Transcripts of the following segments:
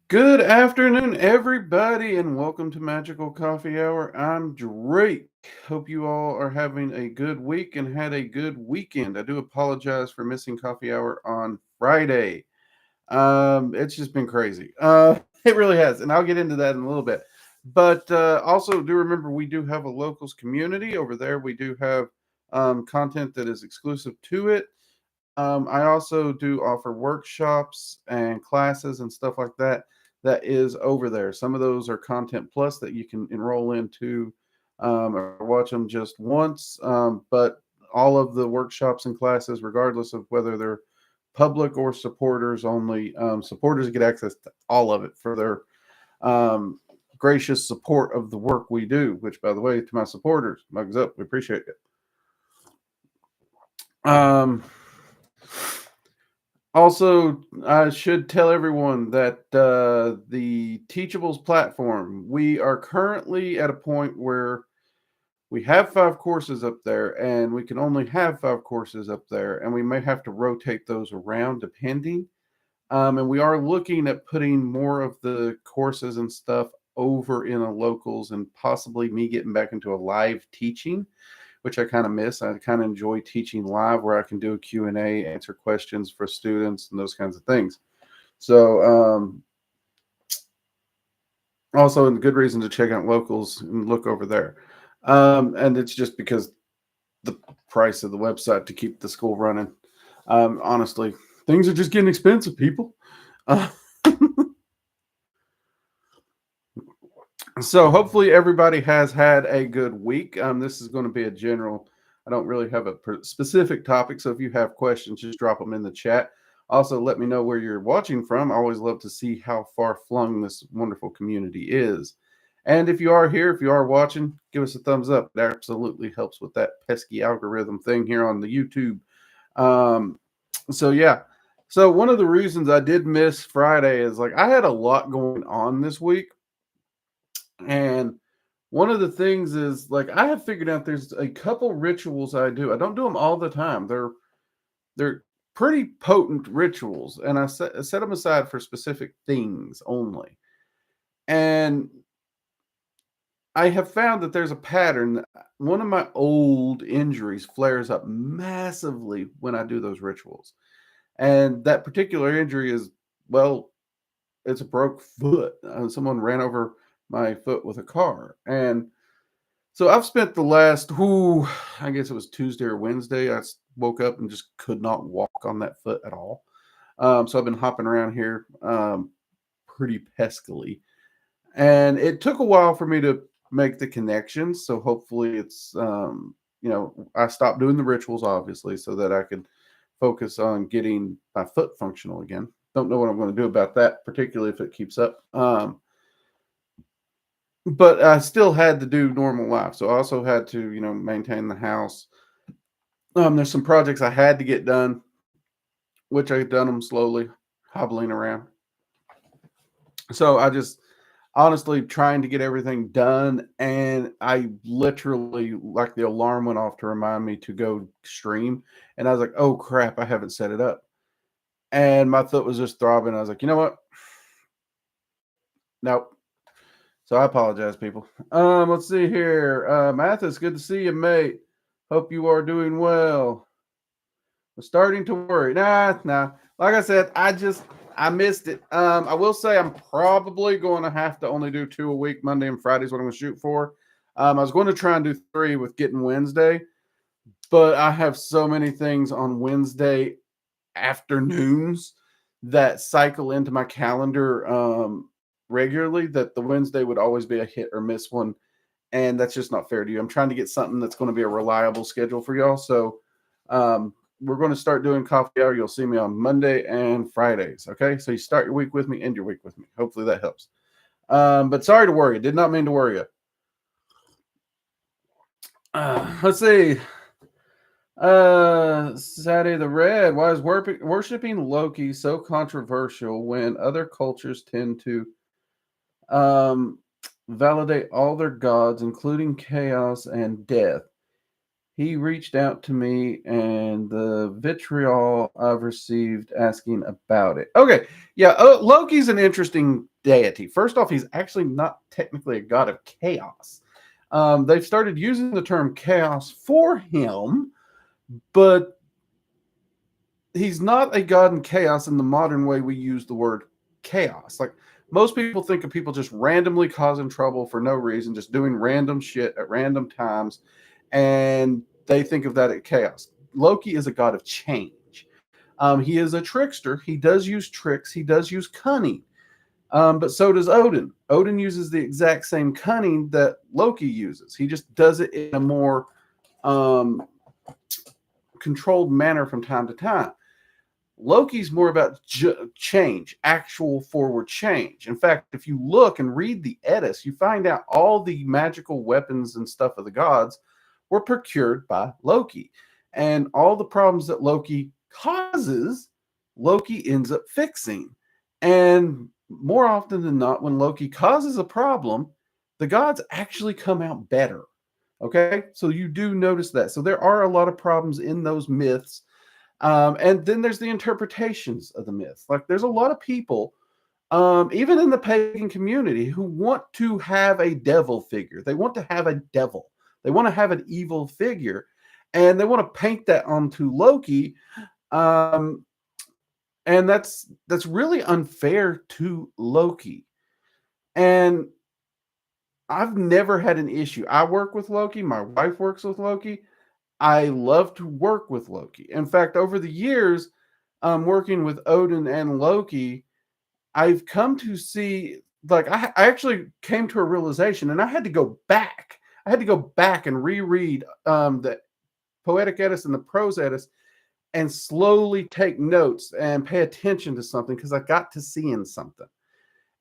Good afternoon, everybody, and welcome to Magical Coffee Hour. I'm Drake. Hope you all are having a good week and had a good weekend. I do apologize for missing Coffee Hour on Friday. It's just been crazy. It really has, and I'll get into that in a little bit. But also, do remember we do have a locals community over there. We do have content that is exclusive to it. I also do offer workshops and classes and stuff like that. That is over there. Some of those are content plus that you can enroll into or watch them just once. But all of the workshops and classes, regardless of whether they're public or supporters only, supporters get access to all of it for their um, gracious support of the work we do. Which, by the way, to my supporters, mugs up, we appreciate it. Um, Also, I should tell everyone that the Teachables platform, we are currently at a point where we have 5 courses up there, and we can only have 5 courses up there, and we may have to rotate those around depending. And we are looking at putting more of the courses and stuff over in a locals and possibly me getting back into a live teaching, which I kind of miss. I kind of enjoy teaching live where I can do a Q&A, answer questions for students and those kinds of things. So also a good reason to check out locals and look over there. And it's just because the price of the website to keep the school running. Honestly, things are just getting expensive, people. Uh, so hopefully everybody has had a good week. This is going to be a general. I don't really have a specific topic, so if you have questions, just drop them in the chat. Also, let me know where you're watching from. I always love to see how far flung this wonderful community is. And if you are here, if you are watching, give us a thumbs up. That absolutely helps with that pesky algorithm thing here on the YouTube. Um, so yeah. So one of the reasons I did miss Friday is like I had a lot going on this week. And one of the things is like I have figured out there's a couple rituals I do. I don't do them all the time. They're pretty potent rituals, and I set them aside for specific things only. And I have found that there's a pattern. One of my old injuries flares up massively when I do those rituals. And that particular injury is, well, it's a broke foot. Someone ran over my foot with a car. And so I've spent the last, I guess it was Tuesday or Wednesday. Woke up and just could not walk on that foot at all. So I've been hopping around here pretty peskily. And it took a while for me to make the connections. So hopefully I stopped doing the rituals, obviously, so that I could focus on getting my foot functional again. Don't know what I'm going to do about that, particularly if it keeps up. But I still had to do normal life. So I also had to, maintain the house. There's some projects I had to get done, which I've done them slowly, hobbling around. So I just honestly trying to get everything done, and I literally like the alarm went off to remind me to go stream, and I was like, "Oh crap, I haven't set it up," and my foot was just throbbing. I was like, "You know what? Nope." So I apologize, people. Let's see here. Mathis, good to see you, mate. Hope you are doing well. I'm starting to worry. Nah. Like I said, I missed it. I will say I'm probably going to have to only do 2 a week. Monday and Friday is what I'm going to shoot for. I was going to try and do 3 with getting Wednesday, but I have so many things on Wednesday afternoons that cycle into my calendar regularly that the Wednesday would always be a hit or miss one. And that's just not fair to you. I'm trying to get something that's going to be a reliable schedule for y'all. So we're going to start doing coffee hour. You'll see me on Monday and Fridays. Okay. So you start your week with me, end your week with me. Hopefully that helps. But sorry to worry you. Did not mean to worry you. Let's see. Sadie the Red. Why is worshiping Loki so controversial when other cultures tend to validate all their gods, including chaos and death? he reached out to me and the vitriol I've received asking about it. Okay, yeah, Loki's an interesting deity. First off, he's actually not technically a god of chaos. They've started using the term chaos for him, but he's not a god in chaos in the modern way we use the word chaos. Like most people think of people just randomly causing trouble for no reason, just doing random shit at random times, and they think of that as chaos. Loki is a god of change. He is a trickster. He does use tricks. He does use cunning. But so does Odin. Odin uses the exact same cunning that Loki uses. He just does it in a more controlled manner from time to time. Loki's more about change, actual forward change. In fact, if you look and read the Eddas, you find out all the magical weapons and stuff of the gods were procured by Loki. And all the problems that Loki causes, Loki ends up fixing. And more often than not, when Loki causes a problem, the gods actually come out better. Okay? So you do notice that. So there are a lot of problems in those myths. And then there's the interpretations of the myth. Like there's a lot of people, even in the pagan community, who want to have a devil figure. They want to have a devil. They want to have an evil figure, and they want to paint that onto Loki. And that's really unfair to Loki. And I've never had an issue. I work with Loki. My wife works with Loki. I love to work with Loki. In fact, over the years, working with Odin and Loki, I've come to see, like, I actually came to a realization, and I had to go back. I had to go back and reread the Poetic Eddas and the Prose Eddas and slowly take notes and pay attention to something because I got to seeing something.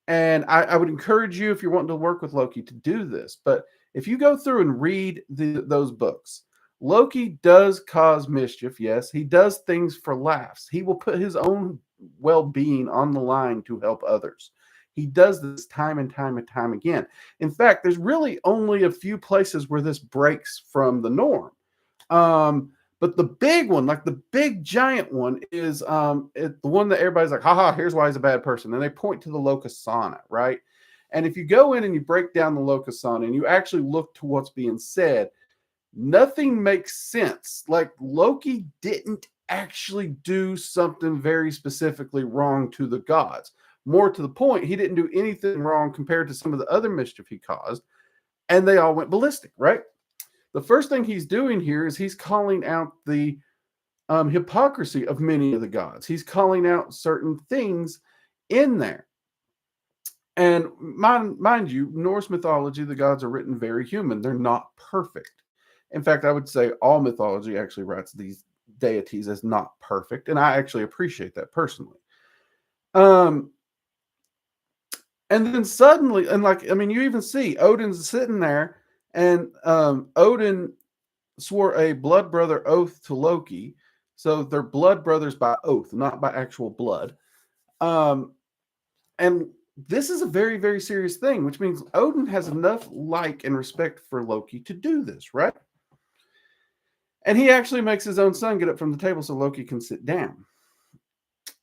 And I would encourage you, if you're wanting to work with Loki, to do this. But if you go through and read those books, Loki does cause mischief, yes. He does things for laughs. He will put his own well-being on the line to help others. He does this time and time and time again. In fact, there's really only a few places where this breaks from the norm. But the big one, like the big giant one, is the one that everybody's like, haha, here's why he's a bad person. And they point to the Locusana, right? And if you go in and you break down the Locusana and you actually look to what's being said, nothing makes sense. Like Loki didn't actually do something very specifically wrong to the gods. More to the point, he didn't do anything wrong compared to some of the other mischief he caused, and they all went ballistic, right? The first thing he's doing here is he's calling out the hypocrisy of many of the gods. He's calling out certain things in there. And mind you, Norse mythology, the gods are written very human. They're not perfect. In fact, I would say all mythology actually writes these deities as not perfect, and I actually appreciate that personally. And then suddenly, and like, I mean, you even see Odin's sitting there, and Odin swore a blood brother oath to Loki. So they're blood brothers by oath, not by actual blood. And this is a very, very serious thing, which means Odin has enough like and respect for Loki to do this, right? And he actually makes his own son get up from the table so Loki can sit down.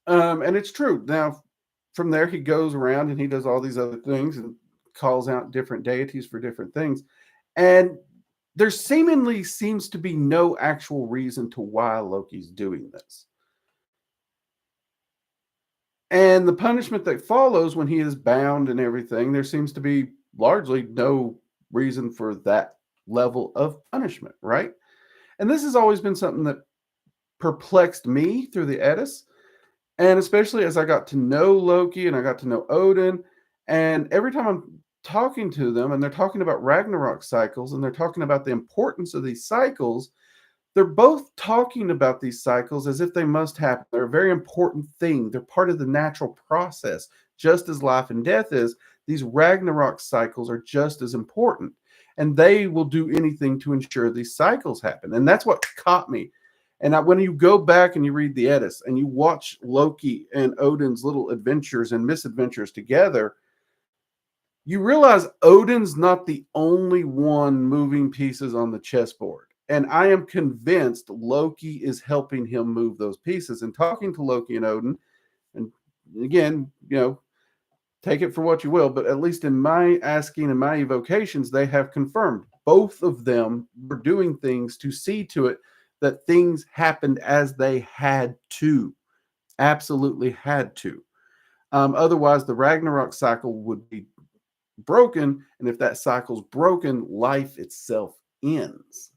And it's true. Now, from there, he goes around and he does all these other things and calls out different deities for different things. And there seemingly seems to be no actual reason to why Loki's doing this. And the punishment that follows when he is bound and everything, there seems to be largely no reason for that level of punishment, right? And this has always been something that perplexed me through the Eddas. And especially as I got to know Loki and I got to know Odin. And every time I'm talking to them and they're talking about Ragnarok cycles and they're talking about the importance of these cycles, they're both talking about these cycles as if they must happen. They're a very important thing. They're part of the natural process. Just as life and death is, these Ragnarok cycles are just as important. And they will do anything to ensure these cycles happen. And that's what caught me. And when you go back and you read the Eddas and you watch Loki and Odin's little adventures and misadventures together, you realize Odin's not the only one moving pieces on the chessboard. And I am convinced Loki is helping him move those pieces. And talking to Loki and Odin, and again, take it for what you will, but at least in my asking and my evocations, they have confirmed both of them were doing things to see to it that things happened as they had to, absolutely had to. Otherwise, the Ragnarok cycle would be broken. And if that cycle's broken, life itself ends.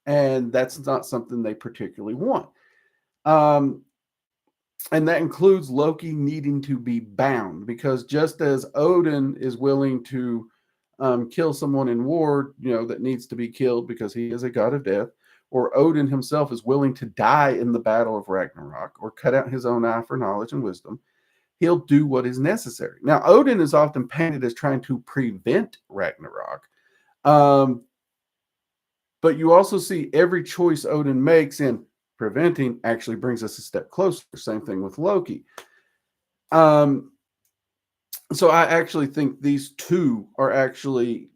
And that's not something they particularly want. And that includes Loki needing to be bound, because just as Odin is willing to kill someone in war, that needs to be killed because he is a god of death, or Odin himself is willing to die in the battle of Ragnarok or cut out his own eye for knowledge and wisdom, he'll do what is necessary. Now, Odin is often painted as trying to prevent Ragnarok. But you also see every choice Odin makes in preventing actually brings us a step closer. Same thing with Loki. So I actually think these two are actually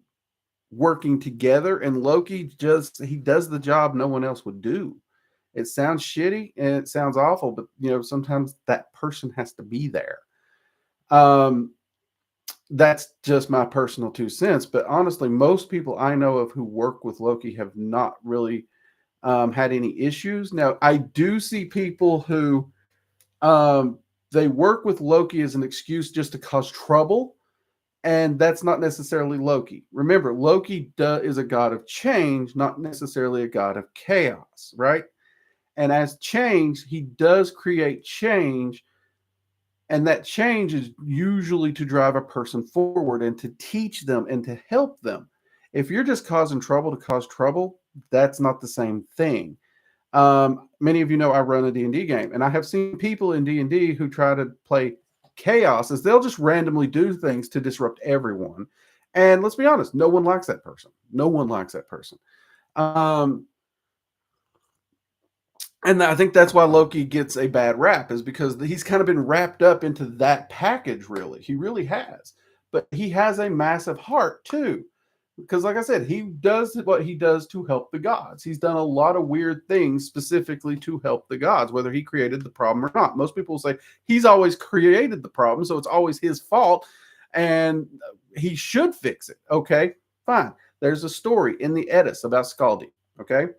working together, and Loki he does the job no one else would do. It sounds shitty and it sounds awful, but sometimes that person has to be there. That's just my personal 2 cents. But honestly, most people I know of who work with Loki have not really had any issues. Now, I do see people who they work with Loki as an excuse just to cause trouble, and that's not necessarily Loki. Remember, Loki is a god of change, not necessarily a god of chaos, right? And as change, he does create change, and that change is usually to drive a person forward and to teach them and to help them. If you're just causing trouble to cause trouble, that's not the same thing. Many of you know I run a D&D game, and I have seen people in D&D who try to play chaos as they'll just randomly do things to disrupt everyone. And let's be honest, no one likes that person. No one likes that person. And I think that's why Loki gets a bad rap, is because he's kind of been wrapped up into that package, really. He really has. But he has a massive heart, too. Because, like I said, he does what he does to help the gods. He's done a lot of weird things specifically to help the gods, whether he created the problem or not. Most people say he's always created the problem, so it's always his fault, and he should fix it. Okay, fine. There's a story in the Eddas about Skadi. Okay,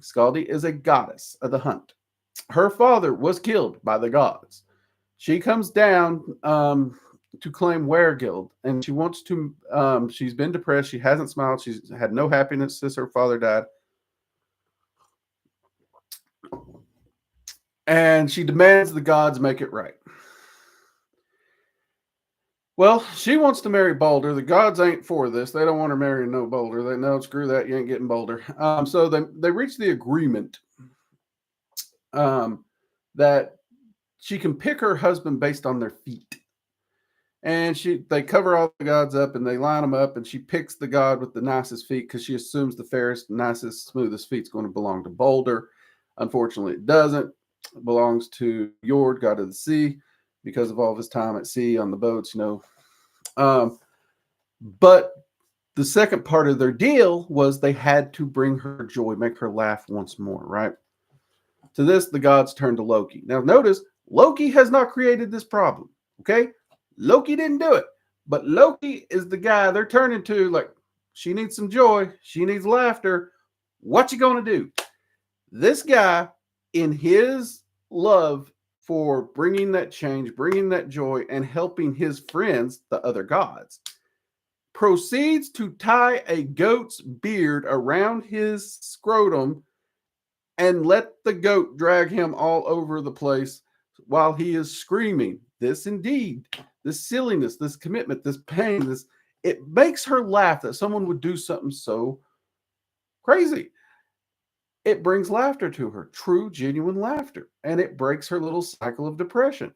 Skadi is a goddess of the hunt. Her father was killed by the gods. She comes down to claim Weregild, and she wants to. She's been depressed. She hasn't smiled. She's had no happiness since her father died, and she demands the gods make it right. Well, she wants to marry Balder. The gods ain't for this. They don't want her marrying no Balder. They know, screw that. You ain't getting Balder. So they reach the agreement that she can pick her husband based on their feet. And they cover all the gods up and they line them up, and she picks the god with the nicest feet because she assumes the fairest, nicest, smoothest feet is going to belong to Balder. Unfortunately, it doesn't. It belongs to Jord, god of the sea, because of all of his time at sea on the boats, But the second part of their deal was they had to bring her joy, make her laugh once more, right? To this, the gods turn to Loki. Now, notice, Loki has not created this problem, okay? Loki didn't do it. But Loki is the guy they're turning to, like, she needs some joy. She needs laughter. What you going to do? This guy, in his love for bringing that change, bringing that joy, and helping his friends, the other gods, proceeds to tie a goat's beard around his scrotum and let the goat drag him all over the place while he is screaming. This indeed, this silliness, this commitment, this pain, it makes her laugh that someone would do something so crazy. It brings laughter to her, true, genuine laughter, and it breaks her little cycle of depression.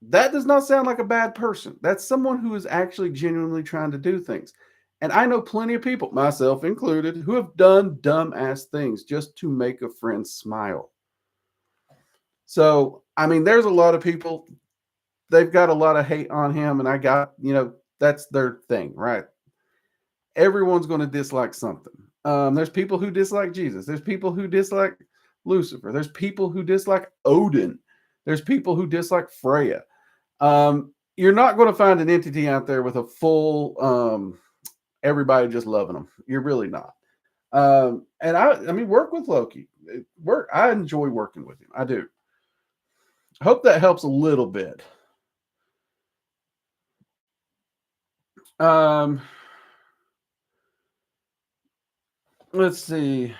That does not sound like a bad person. That's someone who is actually genuinely trying to do things. And I know plenty of people, myself included, who have done dumbass things just to make a friend smile. So, I mean, there's a lot of people, they've got a lot of hate on him, and that's their thing, right? Everyone's going to dislike something. There's people who dislike Jesus. There's people who dislike Lucifer. There's people who dislike Odin. There's people who dislike Freya. You're not going to find an entity out there with a full everybody just loving them. You're really not. And I mean, work with Loki. I enjoy working with him. I do. I hope that helps a little bit. Let's see.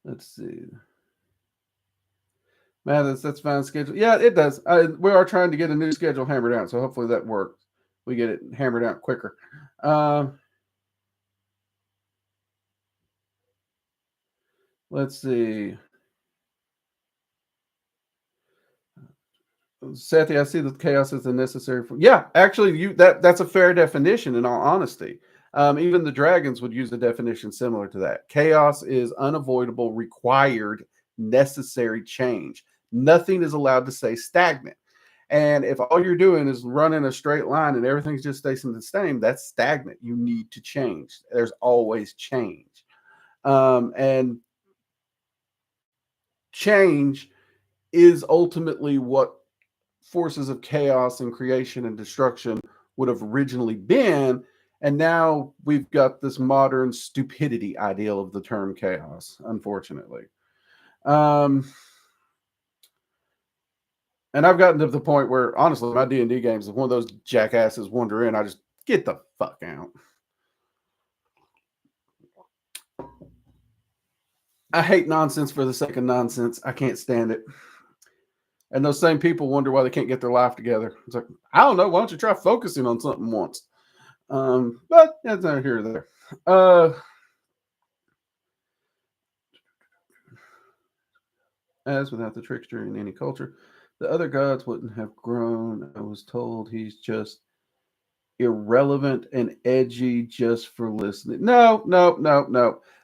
Let's see. Man, that's fine schedule. Yeah, it does. We are trying to get a new schedule hammered out, so hopefully that works. We get it hammered out quicker. Let's see. Sethi, I see that chaos is a necessary for. Yeah, actually, that's a fair definition. In all honesty, even the dragons would use a definition similar to that. Chaos is unavoidable, required, necessary change. Nothing is allowed to stay stagnant. And if all you're doing is running a straight line and everything's just staying the same, that's stagnant. You need to change. There's always change. And change is ultimately what forces of chaos and creation and destruction would have originally been. And now we've got this modern stupidity ideal of the term chaos, unfortunately. And I've gotten to the point where, honestly, my D&D games, if one of those jackasses wander in, I just get the fuck out. I hate nonsense for the sake of nonsense. I can't stand it. And those same people wonder why they can't get their life together. It's like, I don't know. Why don't you try focusing on something once? But that's not here or there. As without the trickster in any culture, the other gods wouldn't have grown. I was told he's just irrelevant and edgy just for listening. No.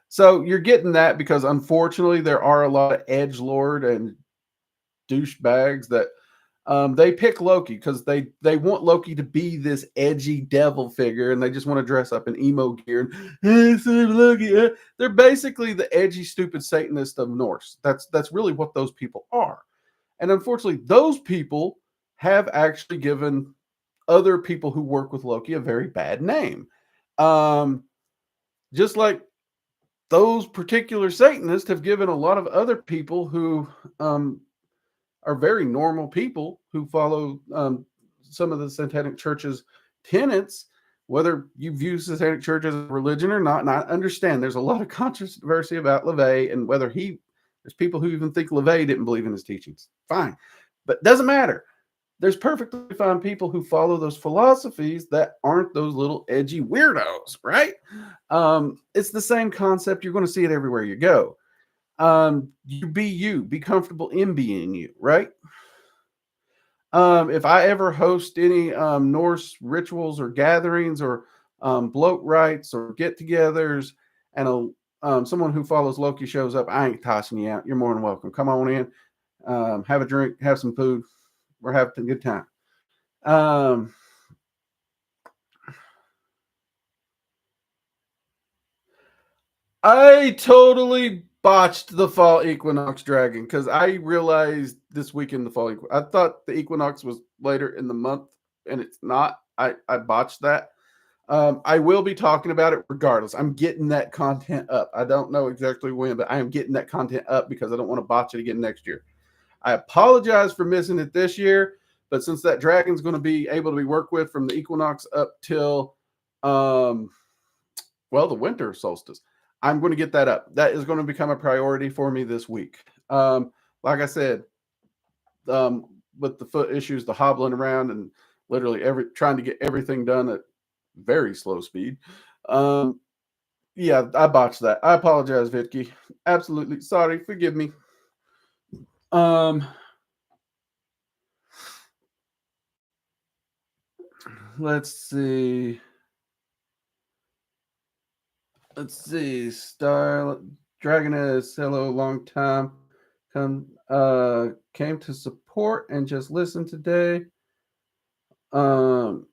So you're getting that because unfortunately there are a lot of edgelord and douchebags that they pick Loki because they want Loki to be this edgy devil figure, and they just want to dress up in emo gear. And, Loki. They're basically the edgy, stupid Satanist of Norse. That's really what those people are. And unfortunately, those people have actually given other people who work with Loki a very bad name. Just like those particular Satanists have given a lot of other people who are very normal people who follow some of the Satanic Church's tenets, whether you view Satanic Church as a religion or not. And I understand there's a lot of controversy about LaVey and whether there's people who even think LaVey didn't believe in his teachings. Fine. But it doesn't matter. There's perfectly fine people who follow those philosophies that aren't those little edgy weirdos, right? It's the same concept. You're going to see it everywhere you go. You, be comfortable in being you, right? If I ever host any Norse rituals or gatherings or bloat rites or get-togethers, and someone who follows Loki shows up, I ain't tossing you out. You're more than welcome. Come on in, have a drink, have some food. We're having a good time. I totally botched the fall equinox dragon because I realized this weekend the fall equinox. I thought the equinox was later in the month, and it's not. I botched that. I will be talking about it regardless. I'm getting that content up. I don't know exactly when, but I am getting that content up because I don't want to botch it again next year. I apologize for missing it this year, but since that dragon's going to be able to be worked with from the equinox up till, the winter solstice, I'm going to get that up. That is going to become a priority for me this week. Like I said, with the foot issues, the hobbling around, and literally trying to get everything done at very slow speed. Yeah, I botched that. I apologize, Vitki. Absolutely sorry. Forgive me. Let's see. Star Dragoness, hello, long time. Came to support and just listen today. Um,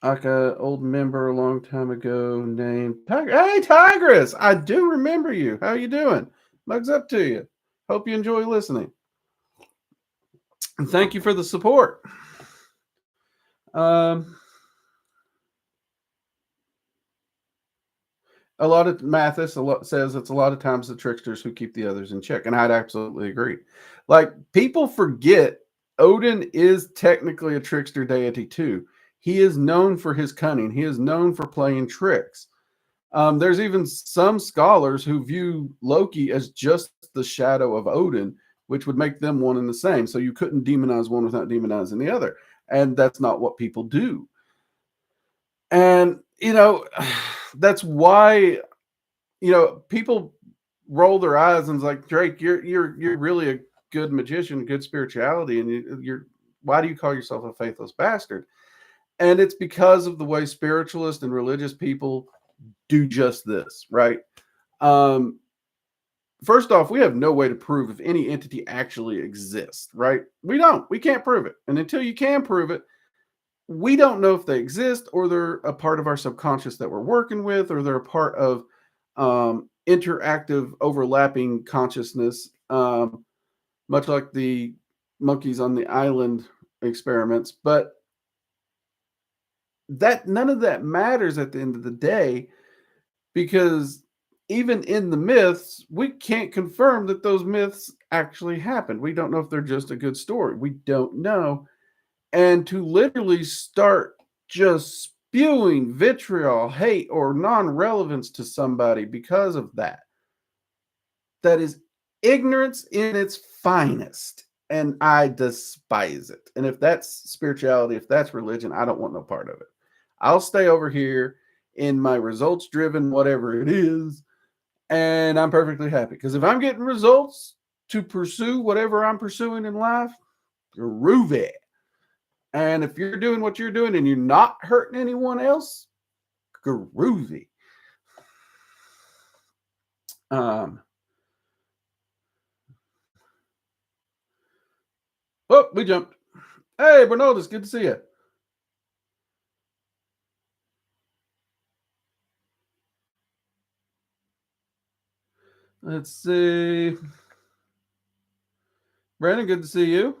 like a old member a long time ago named Tiger. Hey, Tigress, I do remember you. How you doing? Mugs up to you. Hope you enjoy listening. And thank you for the support. Um, a lot of Mathis says it's a lot of times the tricksters who keep the others in check, and I'd absolutely agree. Like, people forget Odin is technically a trickster deity too. He is known for his cunning. He is known for playing tricks. There's even some scholars who view Loki as just the shadow of Odin, which would make them one and the same. So you couldn't demonize one without demonizing the other. And that's not what people do. And, that's why, people roll their eyes and it's like, Drake, you're really a good magician, good spirituality. And why do you call yourself a faithless bastard? And it's because of the way spiritualist and religious people do just this, right? Um, First off, we have no way to prove if any entity actually exists, right? We don't. We can't prove it. And until you can prove it, we don't know if they exist or they're a part of our subconscious that we're working with, or they're a part of interactive overlapping consciousness, much like the monkeys on the island experiments. But that none of that matters at the end of the day, because even in the myths, we can't confirm that those myths actually happened. We don't know if they're just a good story. We don't know. And to literally start just spewing vitriol, hate, or non relevance to somebody because of that, that is ignorance in its finest. And I despise it. And if that's spirituality, if that's religion, I don't want no part of it. I'll stay over here in my results driven, whatever it is, and I'm perfectly happy. Because if I'm getting results to pursue whatever I'm pursuing in life, groovy. And if you're doing what you're doing and you're not hurting anyone else, groovy. Um, oh, we jumped. Hey, Bernard, it's good to see you. Let's see. Brandon, good to see you.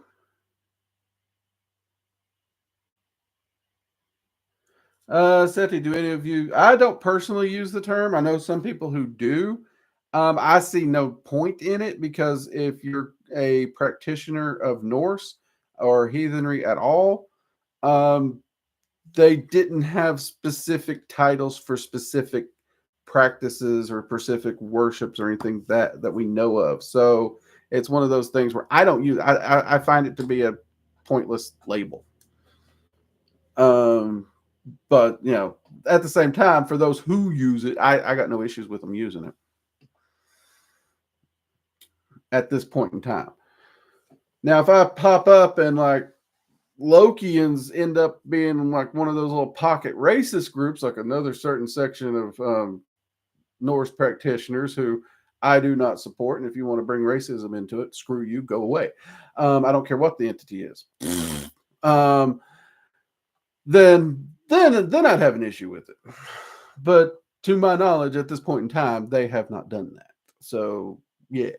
Seti, do any of you? I don't personally use the term. I know some people who do. I see no point in it, because if you're a practitioner of Norse or heathenry at all, um, they didn't have specific titles for specific practices or specific worships or anything that we know of. So it's one of those things where I don't use. I find it to be a pointless label. But at the same time, for those who use it, I got no issues with them using it at this point in time. Now, if I pop up and like Lokians end up being like one of those little pocket racist groups, like another certain section of Norse practitioners who I do not support, and if you want to bring racism into it, screw you, go away. I don't care what the entity is. um, then I'd have an issue with it. But to my knowledge, at this point in time, they have not done that. So yeah.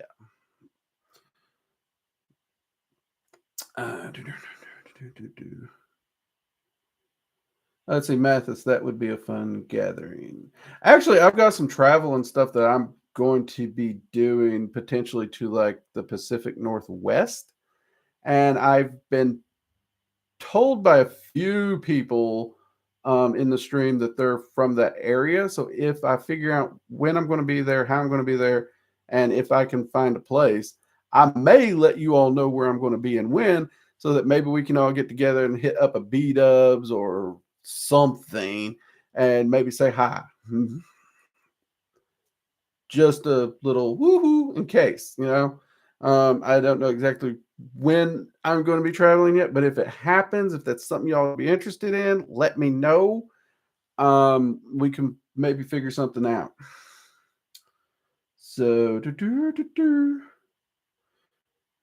Let's see, Mathis, that would be a fun gathering. Actually, I've got some travel and stuff that I'm going to be doing potentially to like the Pacific Northwest. And I've been told by a few people in the stream that they're from that area. So if I figure out when I'm going to be there, how I'm going to be there, and if I can find a place, I may let you all know where I'm going to be and when, so that maybe we can all get together and hit up a B-dubs or something and maybe say hi. Just a little woohoo in case, I don't know exactly when I'm going to be traveling yet, but if it happens, if that's something y'all be interested in, let me know. We can maybe figure something out. So,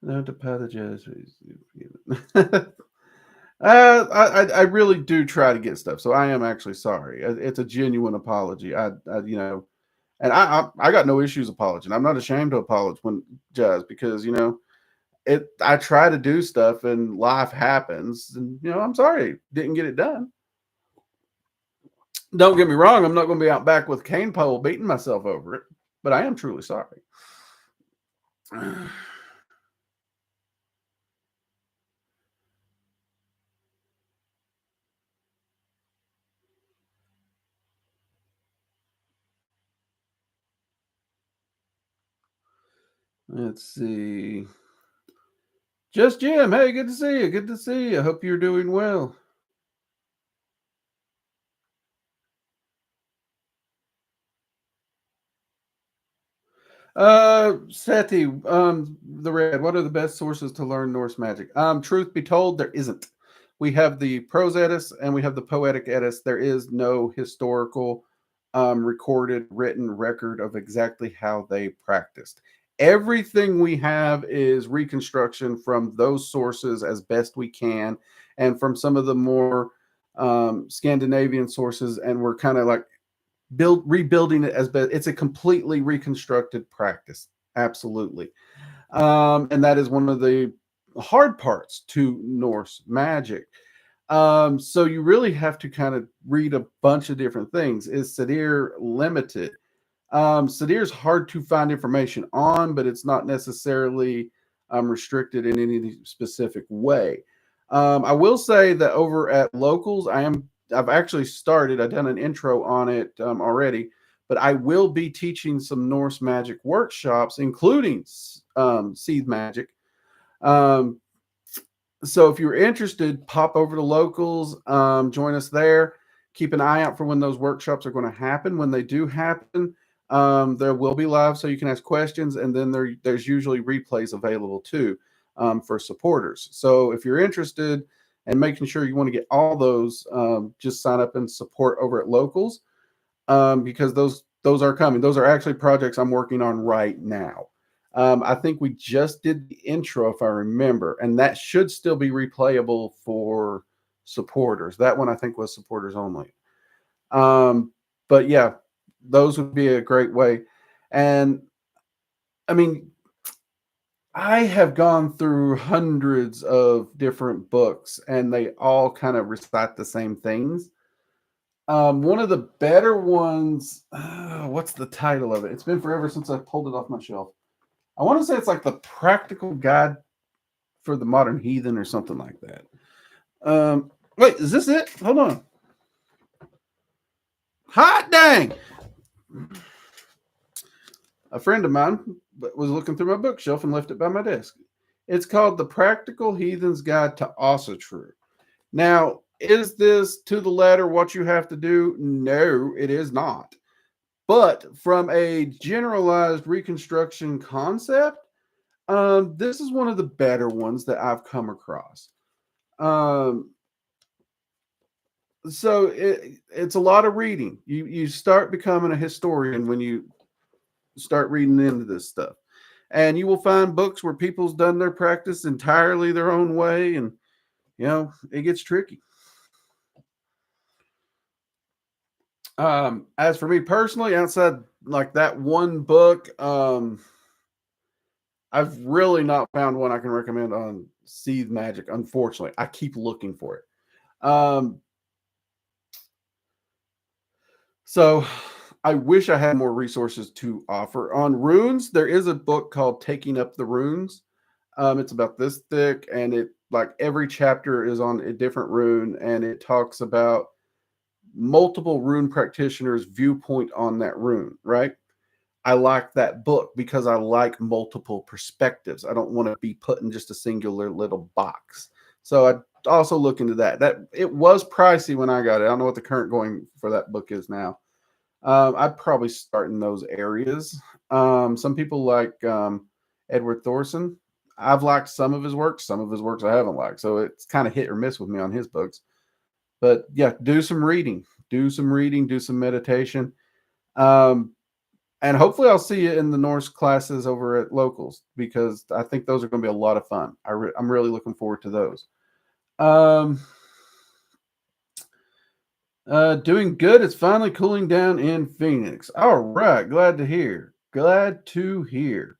don't apologize. I really do try to get stuff, so I am actually sorry. It's a genuine apology. And I got no issues apologizing. I'm not ashamed to apologize because I try to do stuff and life happens, and I'm sorry didn't get it done. Don't get me wrong, I'm not going to be out back with a cane pole beating myself over it, but I am truly sorry. Let's see. Just Jim. Hey, good to see you. Good to see you. Hope you're doing well. Seti, the red. What are the best sources to learn Norse magic? Truth be told, there isn't. We have the prose edis and we have the poetic edis. There is no historical, recorded, written record of exactly how they practiced. Everything we have is reconstruction from those sources as best we can, and from some of the more Scandinavian sources, and we're kind of like rebuilding it as best. It's a completely reconstructed practice, absolutely. And that is one of the hard parts to Norse magic. So you really have to kind of read a bunch of different things. Is Sadir limited? Sadir is hard to find information on, but it's not necessarily restricted in any specific way. I will say that over at Locals, I've actually started. I've done an intro on it already, but I will be teaching some Norse magic workshops, including seed magic. Um, so if you're interested, pop over to Locals, join us there. Keep an eye out for when those workshops are going to happen. When they do happen, there will be live, so you can ask questions, and then there's usually replays available too for supporters. So if you're interested and making sure you want to get all those, just sign up and support over at Locals, because those are coming. Those are actually projects I'm working on right now. I think we just did the intro, if I remember, and that should still be replayable for supporters. That one I think was supporters only. But yeah, those would be a great way. And I mean, I have gone through hundreds of different books, and they all kind of recite the same things. One of the better ones, what's the title of it? It's been forever since I pulled it off my shelf. I want to say it's like the Practical Guide for the Modern Heathen or something like that. Wait, is this it? Hold on. Hot dang! A friend of mine was looking through my bookshelf and left it by my desk. It's called The Practical Heathen's Guide to Osatru. Now, is this to the letter what you have to do? No, it is not. But from a generalized reconstruction concept, this is one of the better ones that I've come across. So it's a lot of reading. You start becoming a historian when you start reading into this stuff, and you will find books where people's done their practice entirely their own way, and it gets tricky. As for me personally, outside like that one book, I've really not found one I can recommend on seed magic. Unfortunately, I keep looking for it. So I wish I had more resources to offer on runes. There is a book called Taking Up the Runes. It's about this thick, and it like every chapter is on a different rune, and it talks about multiple rune practitioners' viewpoint on that rune, right? I like that book because I like multiple perspectives. I don't want to be put in just a singular little box. So I also look into that. That it was pricey when I got it. I don't know what the current going for that book is now. I'd probably start in those areas. Some people like Edward Thorson. I've liked some of his work. Some of his works I haven't liked. So it's kind of hit or miss with me on his books. But yeah, do some reading. Do some reading. Do some meditation. And hopefully I'll see you in the Norse classes over at Locals, because I think those are going to be a lot of fun. I'm really looking forward to those. Um, Doing good. It's finally cooling down in Phoenix. All right. Glad to hear. Glad to hear.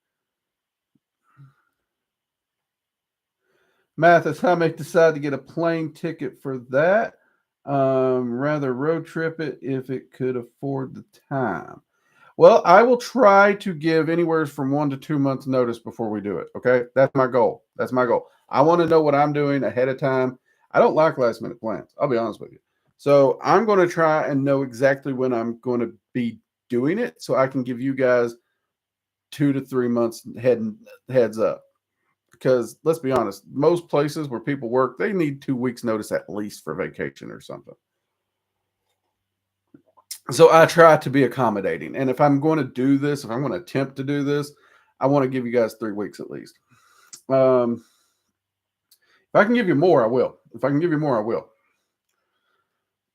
Mathis, I may decide to get a plane ticket for that. Rather road trip it if it could afford the time. Well, I will try to give anywhere from 1 to 2 months notice before we do it. Okay. That's my goal. That's my goal. I want to know what I'm doing ahead of time. I don't like last minute plans. I'll be honest with you. So I'm going to try and know exactly when I'm going to be doing it so I can give you guys 2 to 3 months heads up. Because let's be honest, most places where people work, they need 2 weeks notice at least for vacation or something. So I try to be accommodating. And if I'm going to do this, if I'm going to attempt to do this, I want to give you guys 3 weeks at least. If I can give you more, I will. If I can give you more, I will.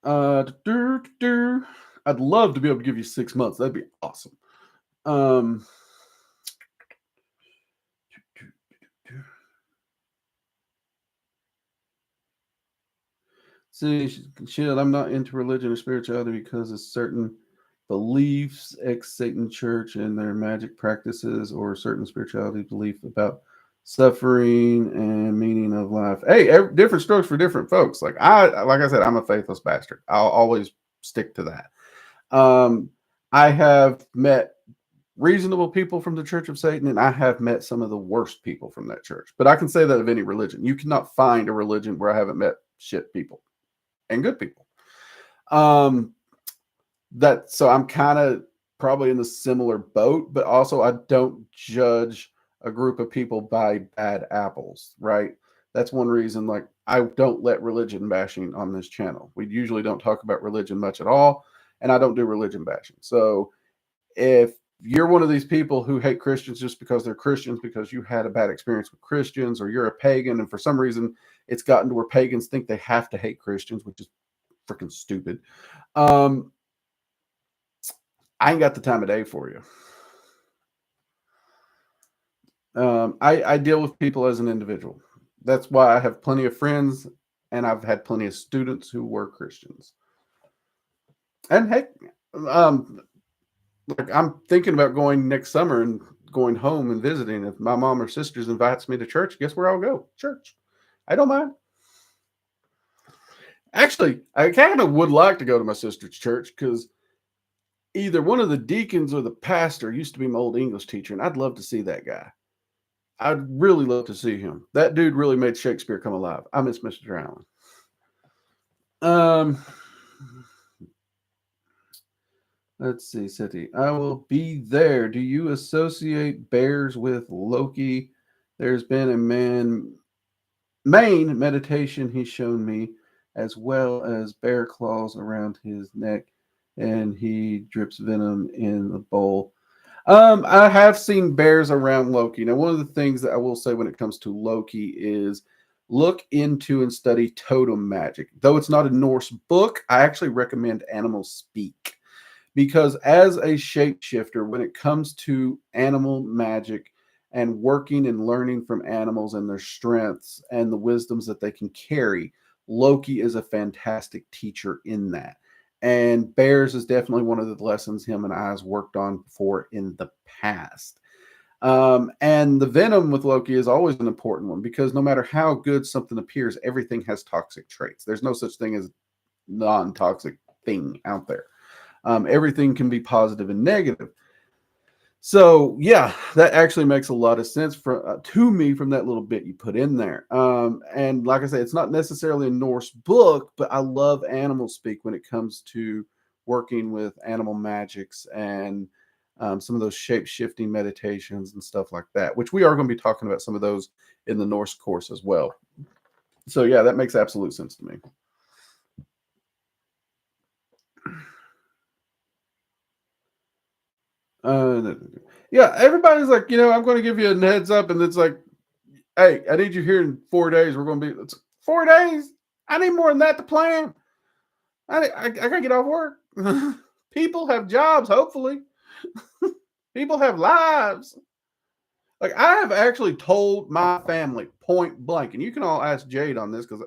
I'd love to be able to give you 6 months. That'd be awesome. See, shit, I'm not into religion or spirituality because of certain beliefs, ex-Satan church and their magic practices, or certain spirituality belief about suffering and meaning of life. Hey, different strokes for different folks. Like I said, I'm a faithless bastard. I'll always stick to that. I have met reasonable people from the Church of Satan, and I have met some of the worst people from that church. But I can say that of any religion. You cannot find a religion where I haven't met shit people and good people. So I'm kind of probably in the similar boat, but also I don't judge a group of people by bad apples, right? That's one reason, like, I don't let religion bashing on this channel. We usually don't talk about religion much at all, and I don't do religion bashing. So if you're one of these people who hate Christians just because they're Christians, because you had a bad experience with Christians, or you're a pagan, and for some reason it's gotten to where pagans think they have to hate Christians, which is freaking stupid. I ain't got the time of day for you. I deal with people as an individual. That's why I have plenty of friends, and I've had plenty of students who were Christians. And heck, like, I'm thinking about going next summer and going home and visiting. If my mom or sisters invites me to church, guess where I'll go? Church. I don't mind. Actually, I kind of would like to go to my sister's church because either one of the deacons or the pastor used to be my old English teacher, and I'd love to see that guy. I'd really love to see him. That dude really made Shakespeare come alive. I miss Mr. Allen. Let's see, Seti. I will be there. Do you associate bears with Loki? There's been a main meditation he's shown me, as well as bear claws around his neck, and he drips venom in the bowl. I have seen bears around Loki. Now, one of the things that I will say when it comes to Loki is look into and study totem magic. Though it's not a Norse book, I actually recommend Animals Speak. Because as a shapeshifter, when it comes to animal magic and working and learning from animals and their strengths and the wisdoms that they can carry, Loki is a fantastic teacher in that. And bears is definitely one of the lessons him and I has worked on before in the past. And the venom with Loki is always an important one because no matter how good something appears, everything has toxic traits. There's no such thing as non-toxic thing out there. Everything can be positive and negative. So yeah, that actually makes a lot of sense to me from that little bit you put in there. And like I say, it's not necessarily a Norse book, but I love Animal Speak when it comes to working with animal magics and some of those shape-shifting meditations and stuff like that, which we are going to be talking about some of those in the Norse course as well. So yeah, that makes absolute sense to me. Yeah, everybody's like, I'm going to give you a heads up, and it's like, hey, I need you here in 4 days. We're going to be 4 days. I need more than that to plan. I gotta get off work. People have jobs. Hopefully, people have lives. Like, I have actually told my family point blank, and you can all ask Jade on this because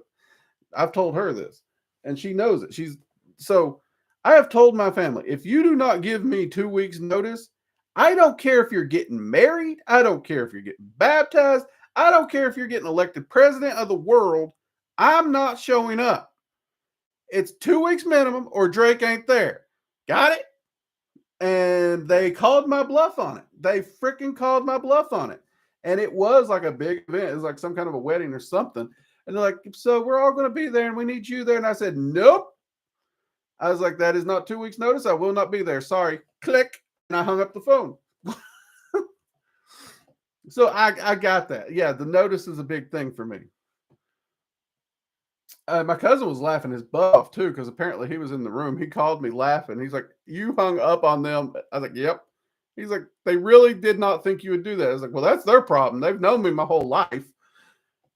I've told her this, and she knows it. So I have told my family, if you do not give me 2 weeks notice, I don't care if you're getting married. I don't care if you're getting baptized. I don't care if you're getting elected president of the world. I'm not showing up. It's 2 weeks minimum or Drake ain't there. Got it? And they called my bluff on it. They freaking called my bluff on it. And it was like a big event. It was like some kind of a wedding or something. And they're like, so we're all going to be there and we need you there. And I said, nope. I was like, that is not 2 weeks notice. I will not be there. Sorry. Click. And I hung up the phone. So I got that. Yeah, the notice is a big thing for me. My cousin was laughing his butt off too, because apparently he was in the room. He called me laughing. He's like, you hung up on them. I was like, yep. He's like, they really did not think you would do that. I was like, well, that's their problem. They've known me my whole life.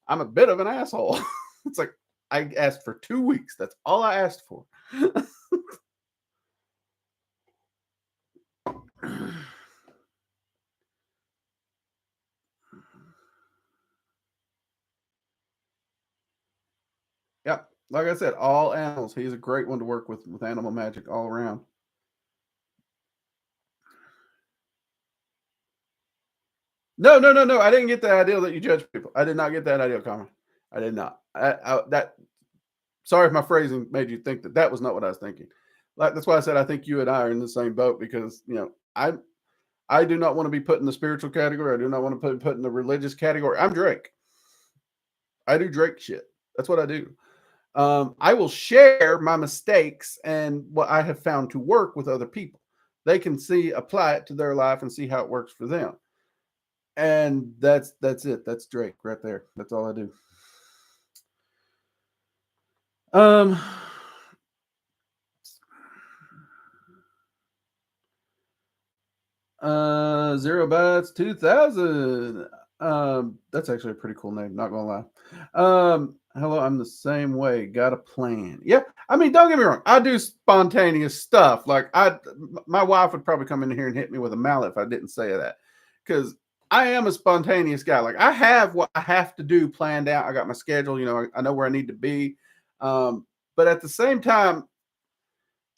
I'm a bit of an asshole. It's like, I asked for 2 weeks. That's all I asked for. Yeah, like I said, all animals. He's a great one to work with animal magic all around. No. I didn't get the idea that you judge people. I did not get that idea, Carmen. I did not. Sorry if my phrasing made you think that was not what I was thinking. Like, that's why I said I think you and I are in the same boat, because I do not want to be put in the spiritual category. I do not want to be put in the religious category. I'm Drake. I do Drake shit. That's what I do. I will share my mistakes and what I have found to work with other people. They can apply it to their life and see how it works for them. And that's it. That's Drake right there. That's all I do. 0bytes2000. That's actually a pretty cool name, not gonna lie. Hello, I'm the same way. Got a plan. Yep. I mean, don't get me wrong. I do spontaneous stuff. Like, my wife would probably come in here and hit me with a mallet if I didn't say that, because I am a spontaneous guy. Like, I have what I have to do planned out. I got my schedule. I know where I need to be. But at the same time,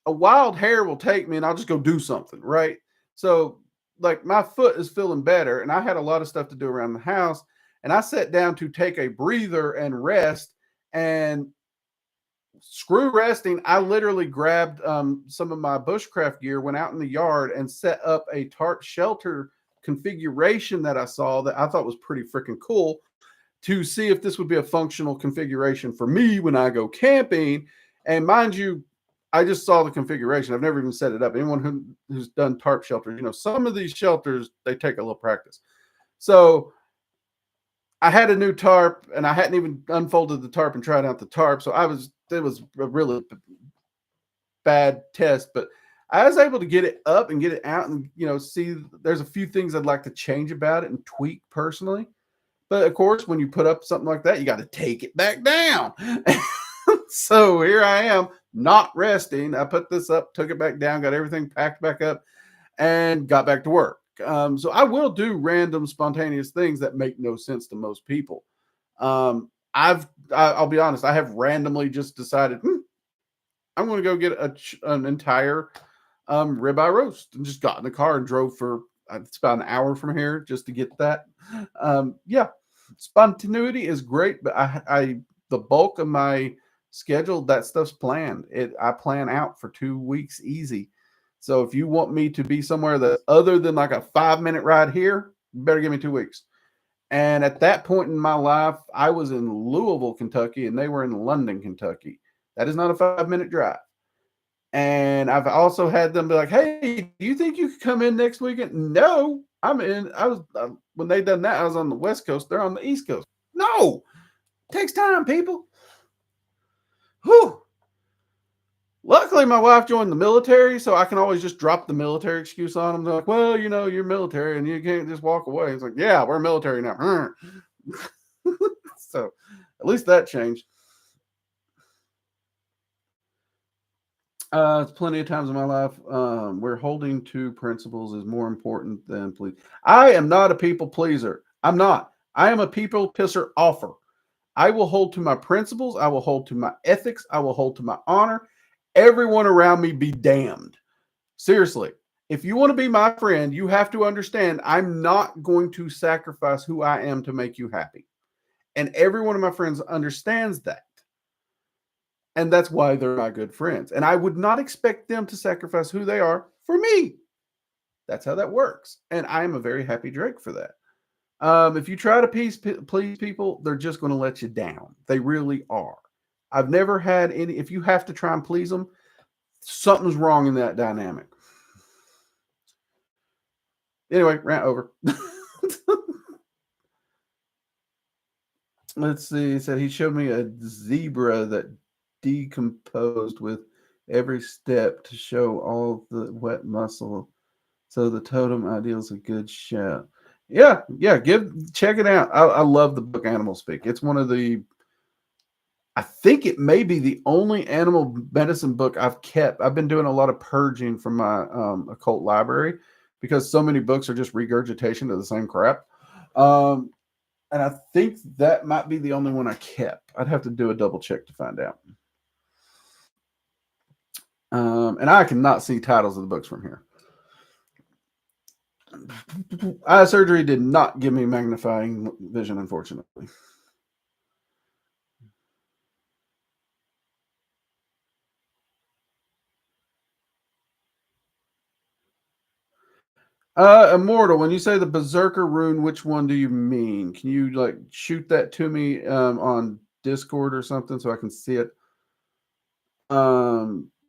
a wild hair will take me and I'll just go do something, right? So, like, my foot is feeling better and I had a lot of stuff to do around the house, and I sat down to take a breather and rest, and screw resting. I literally grabbed some of my bushcraft gear, went out in the yard and set up a tarp shelter configuration that I saw that I thought was pretty freaking cool, to see if this would be a functional configuration for me when I go camping. And mind you, I just saw the configuration. I've never even set it up. Anyone who's done tarp shelters, some of these shelters, they take a little practice. So I had a new tarp and I hadn't even unfolded the tarp and tried out the tarp. So it was a really bad test, but I was able to get it up and get it out and, see there's a few things I'd like to change about it and tweak personally. But of course, when you put up something like that, you got to take it back down. So here I am, not resting. I put this up, took it back down, got everything packed back up, and got back to work. So I will do random, spontaneous things that make no sense to most people. I'll be honest, I have randomly just decided, I'm going to go get an entire ribeye roast, and just got in the car and drove for, it's about an hour from here just to get that. Yeah, spontaneity is great, but the bulk of my schedule, that stuff's planned. I plan out for 2 weeks easy. So if you want me to be somewhere that other than like a 5-minute ride here, you better give me 2 weeks. And at that point in my life, I was in Louisville, Kentucky, and they were in London, Kentucky. That is not a 5-minute drive. And I've also had them be like, hey, do you think you could come in next weekend? No, I'm in. When they done that, I was on the West Coast. They're on the East Coast. No, it takes time, people. Whew. Luckily, my wife joined the military, so I can always just drop the military excuse on them. They're like, well, you're military and you can't just walk away. It's like, yeah, we're military now. So at least that changed. Plenty of times in my life where holding to principles is more important than please. I am not a people pleaser. I'm not. I am a people pisser offer. I will hold to my principles. I will hold to my ethics. I will hold to my honor. Everyone around me be damned. Seriously. If you want to be my friend, you have to understand I'm not going to sacrifice who I am to make you happy. And every one of my friends understands that. And that's why they're my good friends. And I would not expect them to sacrifice who they are for me. That's how that works. And I am a very happy Drake for that. If you try to please people, they're just going to let you down. They really are. I've never had any, if you have to try and please them, something's wrong in that dynamic. Anyway, rant over. Let's see. He said he showed me a zebra that decomposed with every step to show all the wet muscle. So the totem ideal is a good shout. Yeah, check it out. I love the book Animal Speak. It's one of the, I think it may be the only animal medicine book I've kept. I've been doing a lot of purging from my occult library because so many books are just regurgitation of the same crap. And I think that might be the only one I kept. I'd have to do a double check to find out. And I cannot see titles of the books from here. Eye surgery did not give me magnifying vision, unfortunately. Immortal, when you say the Berserker rune, which one do you mean? Can you like shoot that to me on Discord or something so I can see it?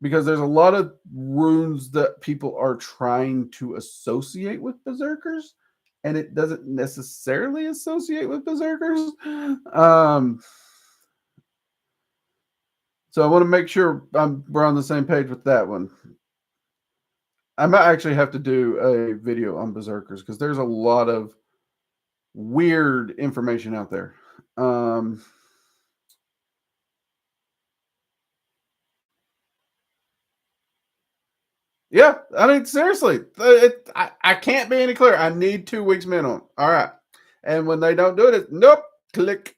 Because there's a lot of runes that people are trying to associate with Berserkers, and it doesn't necessarily associate with Berserkers. So I want to make sure we're on the same page with that one. I might actually have to do a video on Berserkers because there's a lot of weird information out there. Yeah, I mean, seriously, I can't be any clearer. I need 2 weeks minimum. All right. And when they don't do it, it's nope, click.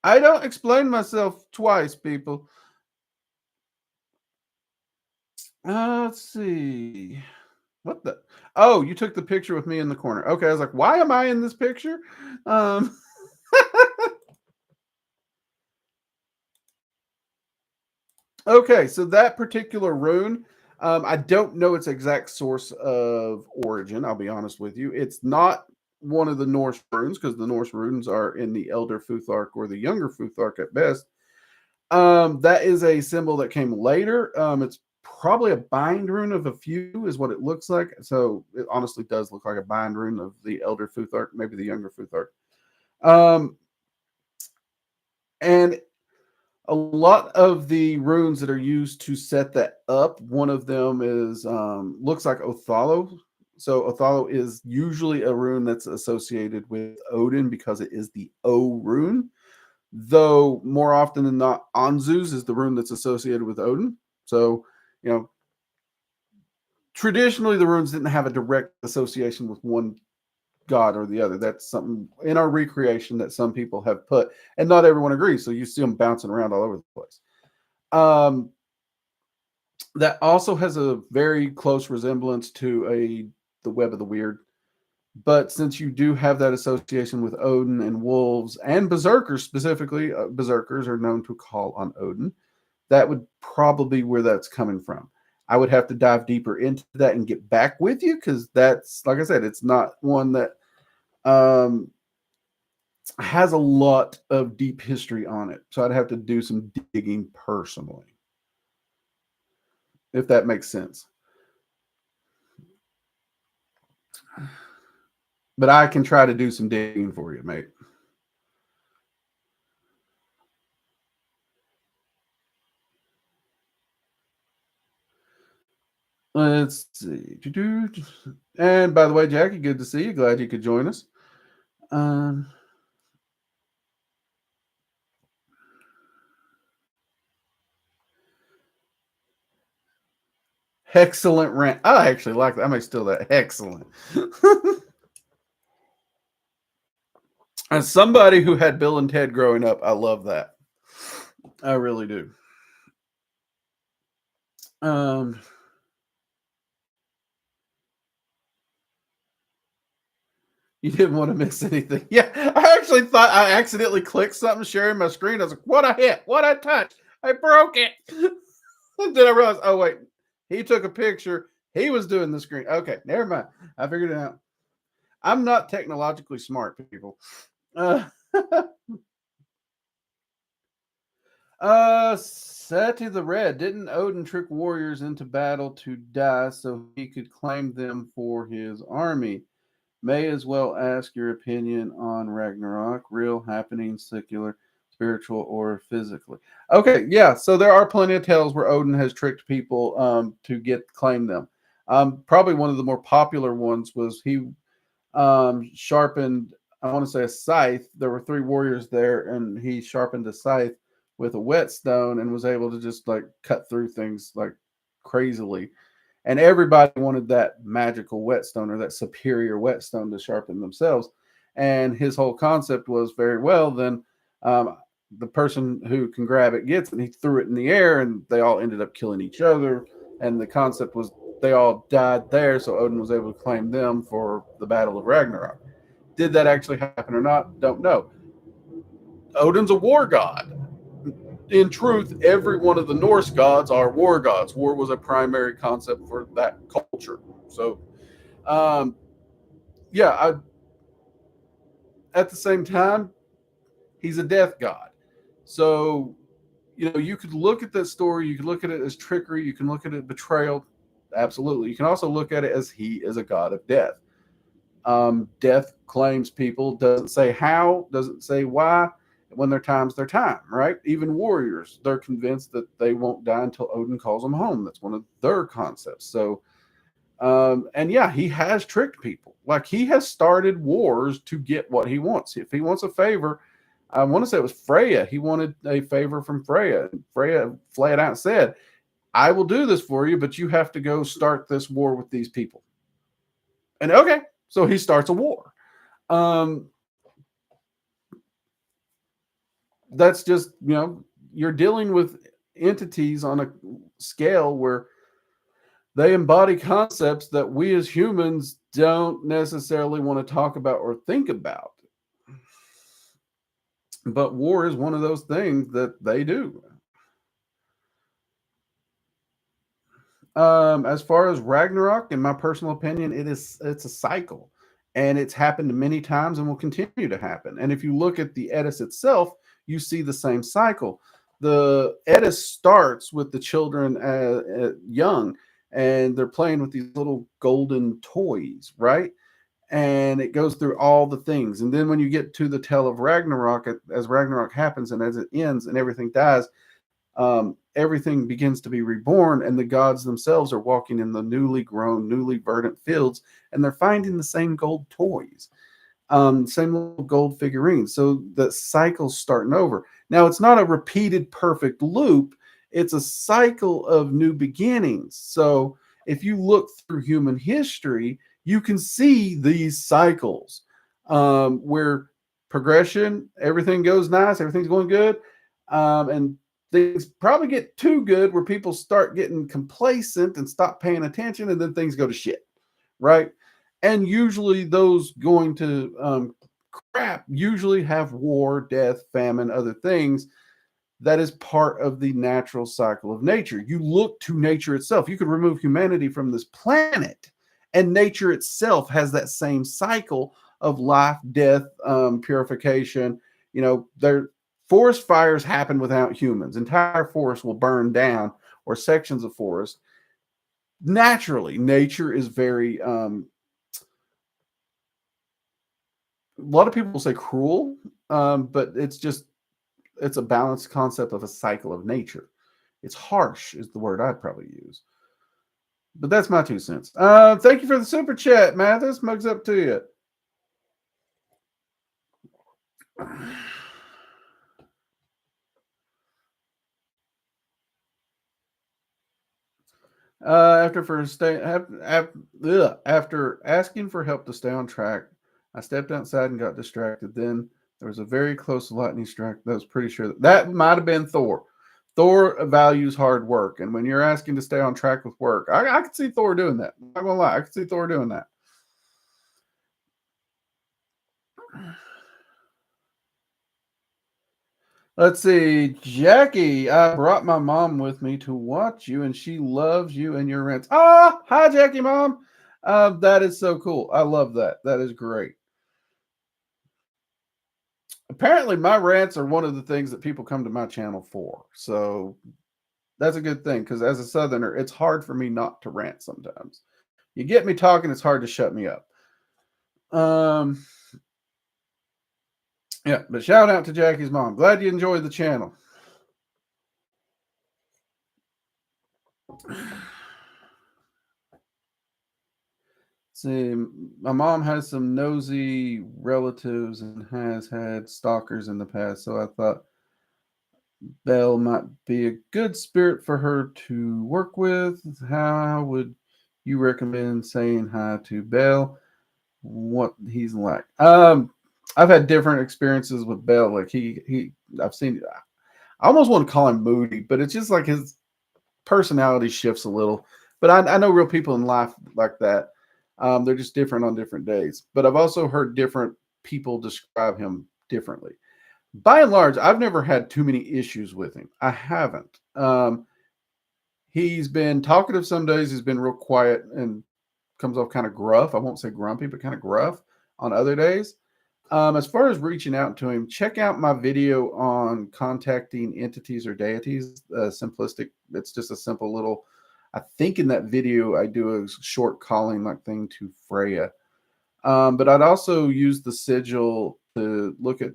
I don't explain myself twice, people. Let's see. What the? Oh, you took the picture with me in the corner. Okay, I was like, why am I in this picture? Okay, so that particular rune, I don't know its exact source of origin. I'll be honest with you. It's not one of the Norse runes because the Norse runes are in the Elder Futhark or the Younger Futhark at best. That is a symbol that came later. It's probably a bind rune of a few, is what it looks like. So it honestly does look like a bind rune of the Elder Futhark, maybe the Younger Futhark. And a lot of the runes that are used to set that up, one of them is looks like Othello. So Othello is usually a rune that's associated with Odin because it is the O rune. Though more often than not, Anzus is the rune that's associated with Odin. So, you know, traditionally the runes didn't have a direct association with one god or the other. That's something in our recreation that some people have put, and not everyone agrees. So you see them bouncing around all over the place. That also has a very close resemblance to the Web of the Weird. But since you do have that association with Odin and wolves and berserkers specifically, berserkers are known to call on Odin. That would probably be where that's coming from. I would have to dive deeper into that and get back with you because that's, like I said, it's not one that has a lot of deep history on it. So I'd have to do some digging personally, if that makes sense. But I can try to do some digging for you, mate. Let's see. And by the way, Jackie, good to see you. Glad you could join us. Excellent rant. I actually like that. I may steal that. Excellent. As somebody who had Bill and Ted growing up, I love that. I really do. Um, you didn't want to miss anything. Yeah, I actually thought I accidentally clicked something sharing my screen. I was like, what I hit? What I touched? I broke it. Then I realized, oh, wait, he took a picture. He was doing the screen. Okay, never mind. I figured it out. I'm not technologically smart, people. Uh, Seti the Red. Didn't Odin trick warriors into battle to die so he could claim them for his army? May as well ask your opinion on Ragnarok, real, happening, secular, spiritual, or physically. Okay, yeah. So there are plenty of tales where Odin has tricked people to get claim them. Probably one of the more popular ones was he sharpened, I want to say, a scythe. There were three warriors there, and he sharpened a scythe with a whetstone and was able to just like cut through things like crazily. And everybody wanted that magical whetstone or that superior whetstone to sharpen themselves. And his whole concept was very well, then the person who can grab it gets it. And he threw it in the air, and they all ended up killing each other. And the concept was they all died there, so Odin was able to claim them for the Battle of Ragnarok. Did that actually happen or not? Don't know. Odin's a war god. In truth, every one of the Norse gods are war gods. War was a primary concept for that culture. So, um, yeah, at the same time, he's a death god. So, you could look at that story, you could look at it as trickery, you can look at it as betrayal. Absolutely. You can also look at it as he is a god of death. Death claims people, doesn't say how, doesn't say why. When their time's their time, right? Even warriors, they're convinced that they won't die until Odin calls them home. That's one of their concepts. So, and yeah, he has tricked people. Like he has started wars to get what he wants. If he wants a favor, I want to say it was Freya. He wanted a favor from Freya. Freya flat out said, I will do this for you, but you have to go start this war with these people. And okay, so he starts a war. Um, that's just, you're dealing with entities on a scale where they embody concepts that we as humans don't necessarily want to talk about or think about. But war is one of those things that they do. As far as Ragnarok, in my personal opinion, it's a cycle, and it's happened many times and will continue to happen. And if you look at the Edis itself, you see the same cycle. The Edis starts with the children young, and they're playing with these little golden toys, right? And it goes through all the things. And then when you get to the tale of Ragnarok, as Ragnarok happens and as it ends and everything dies, everything begins to be reborn, and the gods themselves are walking in the newly grown, newly verdant fields, and they're finding the same gold toys, same little gold figurines. So the cycle's starting over. Now, it's not a repeated perfect loop, it's a cycle of new beginnings. So if you look through human history, you can see these cycles where progression, everything goes nice, everything's going good. And things probably get too good where people start getting complacent and stop paying attention, and then things go to shit, right? And usually those going to crap usually have war, death, famine, other things. That is part of the natural cycle of nature. You look to nature itself. You could remove humanity from this planet, and nature itself has that same cycle of life, death, purification. There forest fires happen without humans. Entire forests will burn down, or sections of forest. Naturally, nature is very a lot of people say cruel, but it's a balanced concept of a cycle of nature. It's harsh is the word I'd probably use. But that's my 2 cents. Thank you for the super chat, Mathis. Mugs up to you. After asking for help to stay on track, I stepped outside and got distracted. Then There was a very close lightning strike. That was pretty sure that might have been Thor. Thor values hard work, and when you're asking to stay on track with work, I could see Thor doing that. I'm not gonna lie, I could see Thor doing that. Let's see, Jackie. I brought my mom with me to watch you, and she loves you and your rants. Ah, hi, Jackie, mom. That is so cool. I love that. That is great. Apparently, my rants are one of the things that people come to my channel for. So that's a good thing because as a Southerner, it's hard for me not to rant sometimes. You get me talking, it's hard to shut me up. Yeah, but shout out to Jackie's mom. Glad you enjoyed the channel. See, my mom has some nosy relatives and has had stalkers in the past, so I thought Belle might be a good spirit for her to work with. How would you recommend saying hi to Belle? What he's like? I've had different experiences with Belle. Like I've seen. I almost want to call him moody, but it's just like his personality shifts a little. But I know real people in life like that. They're just different on different days. But I've also heard different people describe him differently. By and large, I've never had too many issues with him. I haven't. He's been talkative some days. He's been real quiet and comes off kind of gruff. I won't say grumpy, but kind of gruff on other days. As far as reaching out to him, check out my video on contacting entities or deities. Simplistic. It's just a simple little. I think in that video I do a short calling like thing to Freya. But I'd also use the sigil to look at,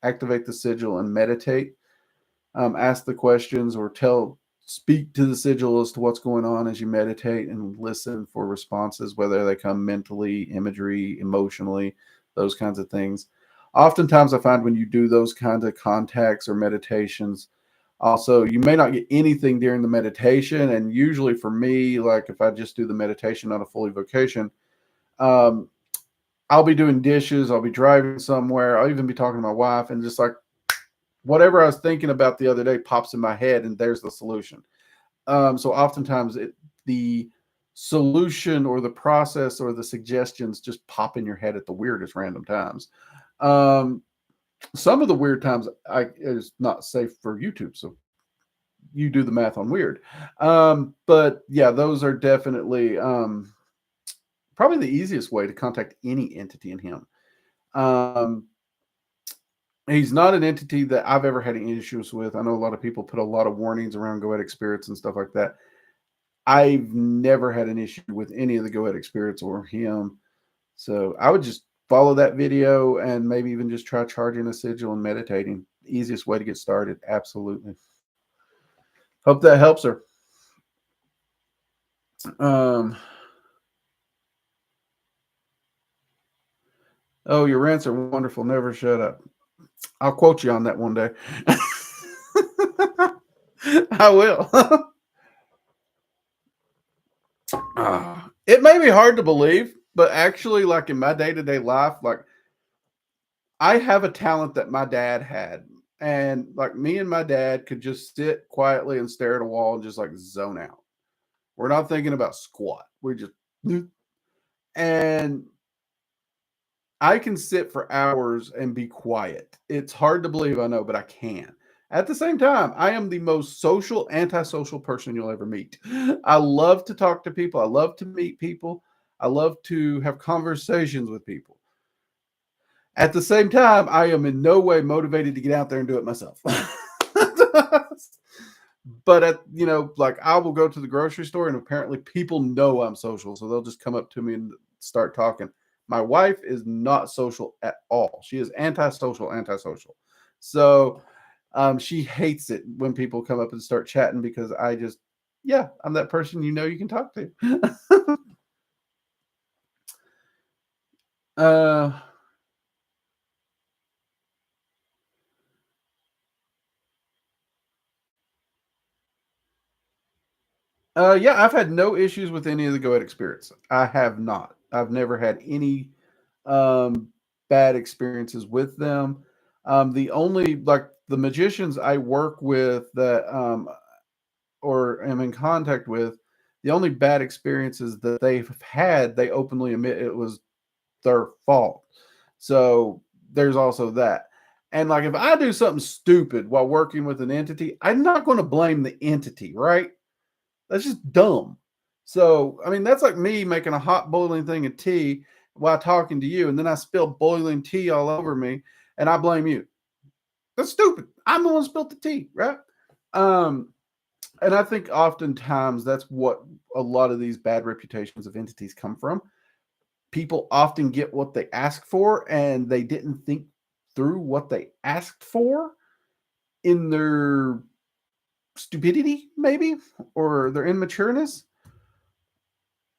activate the sigil and meditate. Ask the questions or speak to the sigil as to what's going on as you meditate and listen for responses, whether they come mentally, imagery, emotionally, those kinds of things. Oftentimes, I find when you do those kinds of contacts or meditations, also, you may not get anything during the meditation. And usually for me, like if I just do the meditation on a fully vocation, um, I'll be doing dishes, I'll be driving somewhere, I'll even be talking to my wife, and just like whatever I was thinking about the other day pops in my head, and there's the solution. So oftentimes the solution or the process or the suggestions just pop in your head at the weirdest random times. Um, some of the weird times is not safe for YouTube, so you do the math on weird. But yeah, those are definitely probably the easiest way to contact any entity in him. Um, he's not an entity that I've ever had any issues with. I know a lot of people put a lot of warnings around goetic spirits and stuff like that. I've never had an issue with any of the goetic spirits or him. So I would just follow that video and maybe even just try charging a sigil and meditating. Easiest way to get started. Absolutely. Hope that helps her. Oh, your rants are wonderful. Never shut up. I'll quote you on that one day. I will. It may be hard to believe, but actually, like in my day to day life, like I have a talent that my dad had. And like me and my dad could just sit quietly and stare at a wall and just like zone out. We're not thinking about squat. We just, and I can sit for hours and be quiet. It's hard to believe, I know, but I can. At the same time, I am the most social, antisocial person you'll ever meet. I love to talk to people. I love to meet people. I love to have conversations with people. At the same time, I am in no way motivated to get out there and do it myself. But like I will go to the grocery store and apparently people know I'm social, so they'll just come up to me and start talking. My wife is not social at all. She is antisocial. So she hates it when people come up and start chatting because I'm that person you can talk to. uh, yeah, I've had no issues with any of the goetic spirits. I have not. I've never had any. Um, bad experiences with them. The only, like, the magicians I work with that or am in contact with, the only bad experiences that they've had, they openly admit it was their fault. So there's also that. And like, if I do something stupid while working with an entity, I'm not going to blame the entity, right? That's just dumb. So, I mean, that's like me making a hot boiling thing of tea while talking to you, and then I spill boiling tea all over me, and I blame you. That's stupid. I'm the one who spilled the tea, right? Um, and I think oftentimes that's what a lot of these bad reputations of entities come from. People often get what they ask for, and they didn't think through what they asked for in their stupidity, maybe, or their immatureness,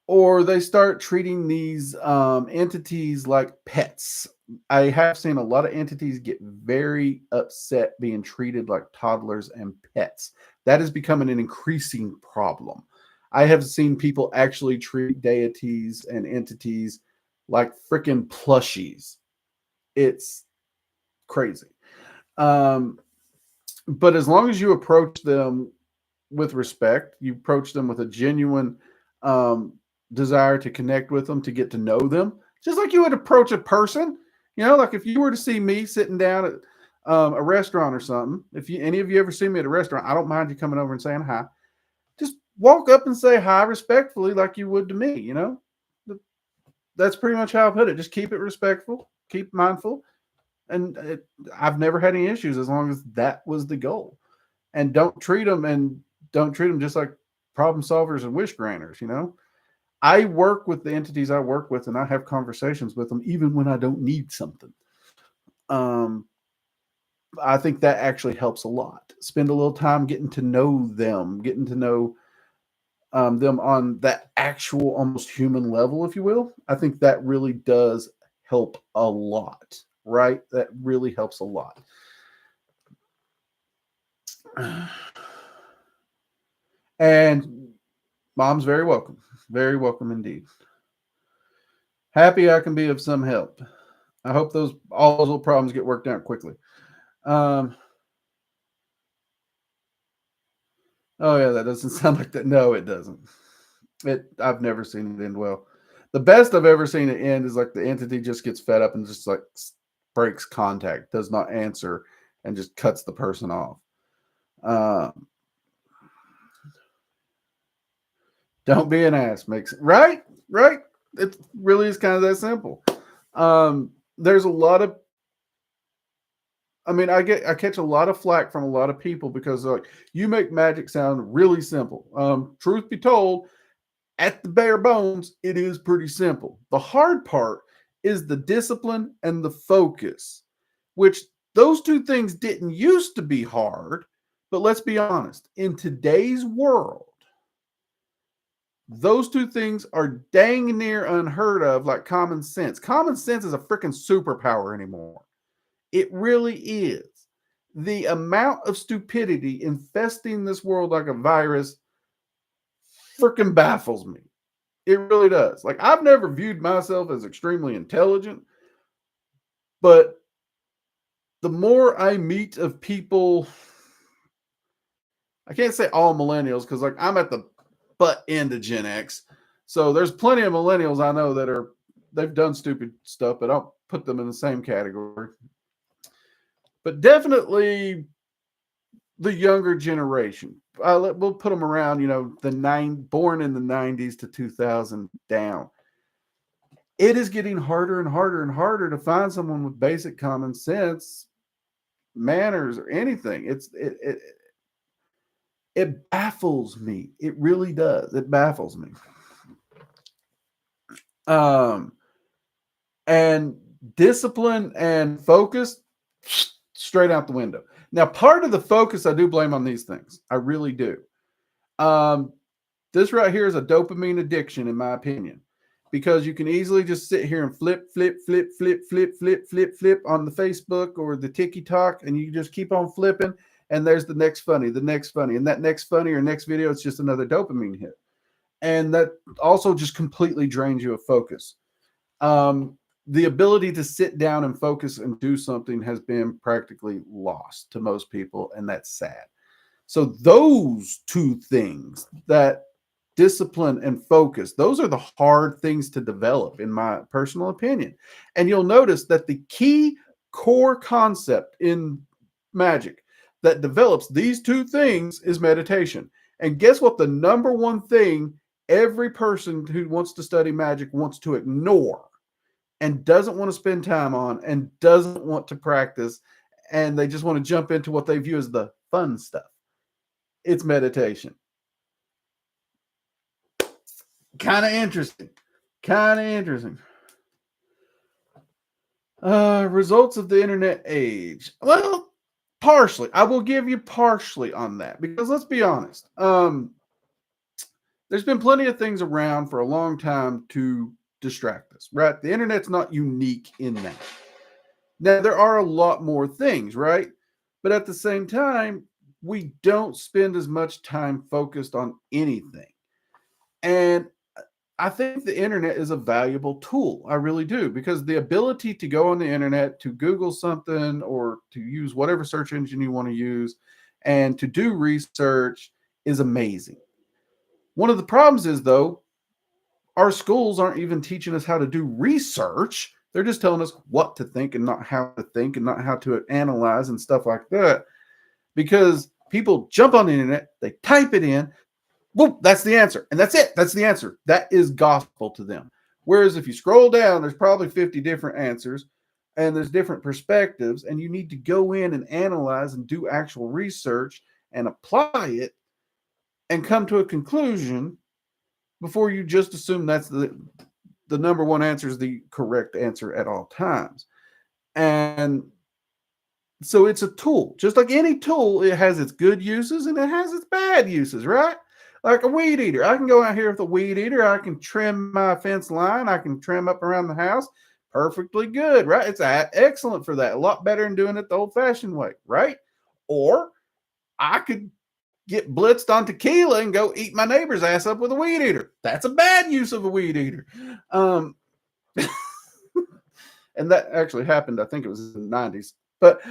or they start treating these entities like pets. I have seen a lot of entities get very upset being treated like toddlers and pets. That is becoming an increasing problem. I have seen people actually treat deities and entities like freaking plushies. It's crazy. Um, but as long as you approach them with respect, you approach them with a genuine um, desire to connect with them, to get to know them, just like you would approach a person. You know, like if you were to see me sitting down at a restaurant or something, if you any of you ever see me at a restaurant, I don't mind you coming over and saying hi. Just walk up and say hi respectfully, like you would to me. You know, that's pretty much how I put it. Just keep it respectful, keep mindful, and I've never had any issues as long as that was the goal. And don't treat them just like problem solvers and wish granters. You know, I work with the entities I work with, and I have conversations with them even when I don't need something. Um, I think that actually helps a lot. Spend a little time getting to know them, getting to know them on that actual almost human level, if you will. I think that really does help a lot, right? That really helps a lot. And mom's very welcome indeed. Happy I can be of some help. I hope all those little problems get worked out quickly. Um, oh yeah, that doesn't sound like that. No, it doesn't. I've never seen it end well. The best I've ever seen it end is like the entity just gets fed up and just like breaks contact, does not answer, and just cuts the person off. Um, don't be an ass. Makes it right, right. It really is kind of that simple. There's a lot of I mean, I catch a lot of flack from a lot of people because like you make magic sound really simple. Truth be told, at the bare bones, it is pretty simple. The hard part is the discipline and the focus, which those two things didn't used to be hard. But let's be honest, in today's world, those two things are dang near unheard of, like common sense. Common sense is a freaking superpower anymore. It really is. The amount of stupidity infesting this world like a virus freaking baffles me. It really does. Like, I've never viewed myself as extremely intelligent, but the more I meet of people, I can't say all millennials because, like, I'm at the butt end of Gen X. So there's plenty of millennials I know that they've done stupid stuff, but I'll put them in the same category. But definitely the younger generation. We'll put them around, born in the 90s to 2000 down. It is getting harder and harder and harder to find someone with basic common sense, manners, or anything. It baffles me. It really does. It baffles me. And discipline and focus, straight out the window. Now, part of the focus I do blame on these things. I really do. This right here is a dopamine addiction, in my opinion, because you can easily just sit here and flip on the Facebook or the TikTok, and you just keep on flipping, and there's the next funny, and that next funny or next video, it's just another dopamine hit. And that also just completely drains you of focus. the ability to sit down and focus and do something has been practically lost to most people, and that's sad. So those two things, that discipline and focus, those are the hard things to develop, in my personal opinion. And you'll notice that the key core concept in Magick that develops these two things is meditation. And guess what? The number one thing every person who wants to study magic wants to ignore and doesn't want to spend time on and doesn't want to practice, and they just want to jump into what they view as the fun stuff. It's meditation. Kind of interesting. Results of the internet age. Well, partially. I will give you partially on that, because let's be honest. There's been plenty of things around for a long time to distract us, right? The internet's not unique in that. Now, there are a lot more things, right? But at the same time, we don't spend as much time focused on anything. And I think the internet is a valuable tool. I really do, because the ability to go on the internet, to Google something, or to use whatever search engine you want to use, and to do research is amazing. One of the problems is, though, our schools aren't even teaching us how to do research. They're just telling us what to think and not how to think, and not how to analyze and stuff like that. Because people jump on the internet, they type it in, boom, that's the answer. And that's it. That's the answer. That is gospel to them. Whereas if you scroll down, there's probably 50 different answers, and there's different perspectives, and you need to go in and analyze and do actual research and apply it and come to a conclusion before you just assume that's the number one answer is the correct answer at all times. And so it's a tool. Just like any tool, it has its good uses and it has its bad uses, right? Like a weed eater. I can go out here with a weed eater. I can trim my fence line. I can trim up around the house. Perfectly good, right? It's excellent for that. A lot better than doing it the old-fashioned way, right? Or I could get blitzed on tequila and go eat my neighbor's ass up with a weed eater. That's a bad use of a weed eater. And that actually happened, I think it was in the 90s. But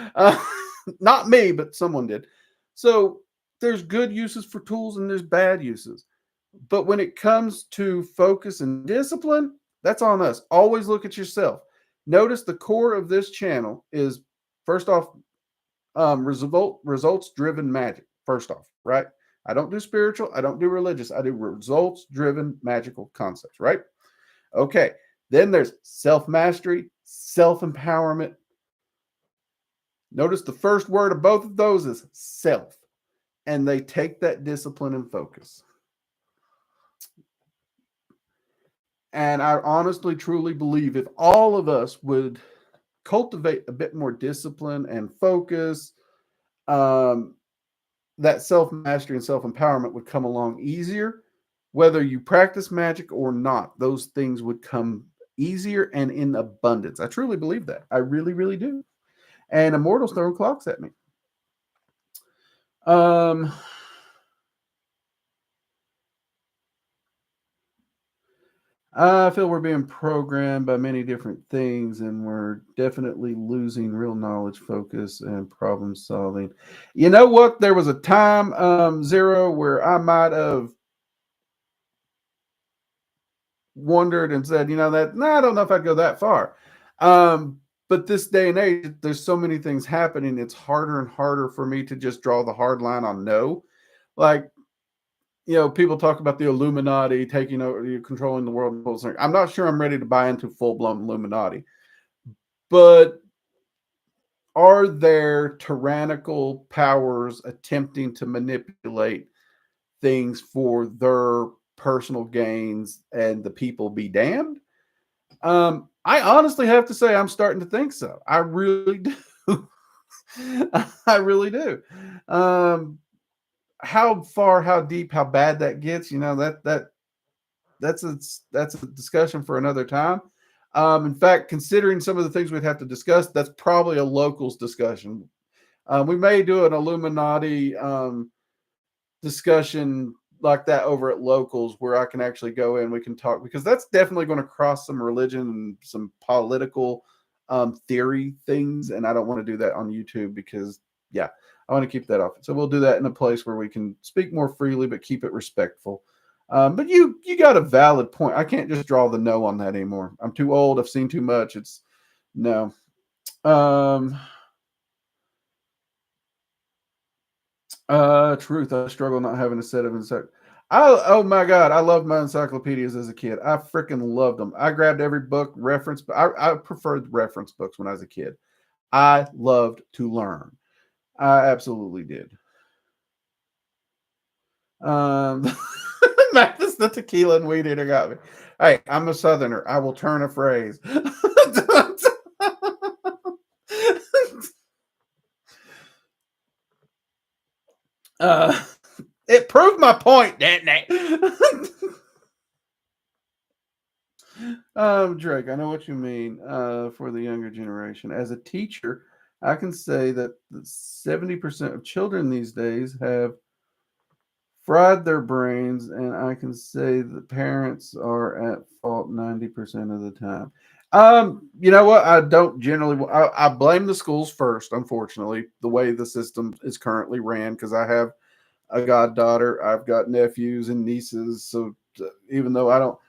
not me, but someone did. So there's good uses for tools and there's bad uses. But when it comes to focus and discipline, that's on us. Always look at yourself. Notice the core of this channel is, first off, results-driven magic. First off, right? I don't do spiritual. I don't do religious. I do results-driven magical concepts, right? Okay. Then there's self-mastery, self-empowerment. Notice the first word of both of those is self. And they take that discipline and focus. And I honestly, truly believe if all of us would cultivate a bit more discipline and focus, that self-mastery and self-empowerment would come along easier. Whether you practice magic or not, those things would come easier and in abundance. I truly believe that. I really, really do. And Immortal's throwing clocks at me. I feel we're being programmed by many different things, and we're definitely losing real knowledge, focus, and problem solving. You know what? There was a time, Zero, where I might have wondered and said, I don't know if I'd go that far. But this day and age, there's so many things happening. It's harder and harder for me to just draw the hard line on no. Like, people talk about the Illuminati taking over, controlling the world. I'm not sure I'm ready to buy into full-blown Illuminati. But are there tyrannical powers attempting to manipulate things for their personal gains and the people be damned? I honestly have to say I'm starting to think so. I really do. I really do. How far, how deep, how bad that gets, that's a discussion for another time. In fact, considering some of the things we'd have to discuss, that's probably a locals discussion. We may do an Illuminati discussion like that over at locals where I can actually go in, we can talk, because that's definitely going to cross some religion and some political theory things. And I don't want to do that on YouTube because, yeah, I want to keep that off. So we'll do that in a place where we can speak more freely, but keep it respectful. But you got a valid point. I can't just draw the no on that anymore. I'm too old. I've seen too much. It's no. Truth. I struggle not having a set of oh my god, I loved my encyclopedias as a kid. I freaking loved them. I grabbed every book reference, but I preferred reference books when I was a kid. I loved to learn. I absolutely did. Mathis, the tequila and weed eater got me. Hey, I'm a southerner. I will turn a phrase. uh It proved my point, didn't it? Drake, I know what you mean for the younger generation. As a teacher, I can say that 70% of children these days have fried their brains, and I can say the parents are at fault 90% of the time. You know what? I don't generally, I blame the schools first, unfortunately, the way the system is currently ran, because I have a goddaughter, I've got nephews and nieces. So even though I don't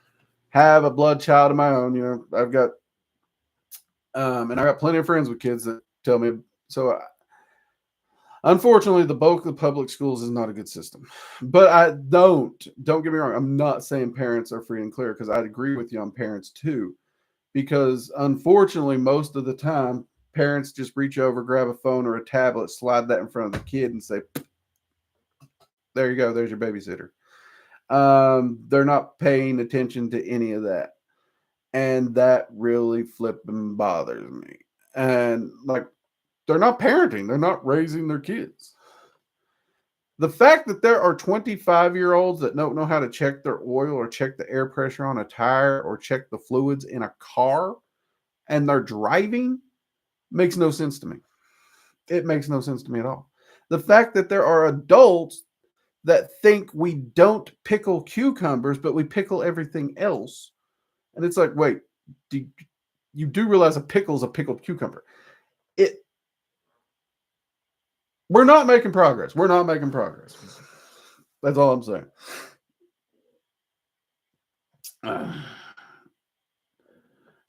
have a blood child of my own, I've got, and I got plenty of friends with kids that tell me. So unfortunately, the bulk of the public schools is not a good system. But don't get me wrong. I'm not saying parents are free and clear, because I'd agree with you on parents too. Because unfortunately, most of the time, parents just reach over, grab a phone or a tablet, slide that in front of the kid, and say, "There you go. There's your babysitter." They're not paying attention to any of that, and that really flipping bothers me. And like, they're not parenting, they're not raising their kids. The fact that there are 25-year-olds that don't know how to check their oil or check the air pressure on a tire or check the fluids in a car, and they're driving, makes no sense to me. It makes no sense to me at all. The fact that there are adults that think we don't pickle cucumbers, but we pickle everything else. And it's like, wait, you do realize a pickle is a pickled cucumber. We're not making progress. We're not making progress. That's all I'm saying.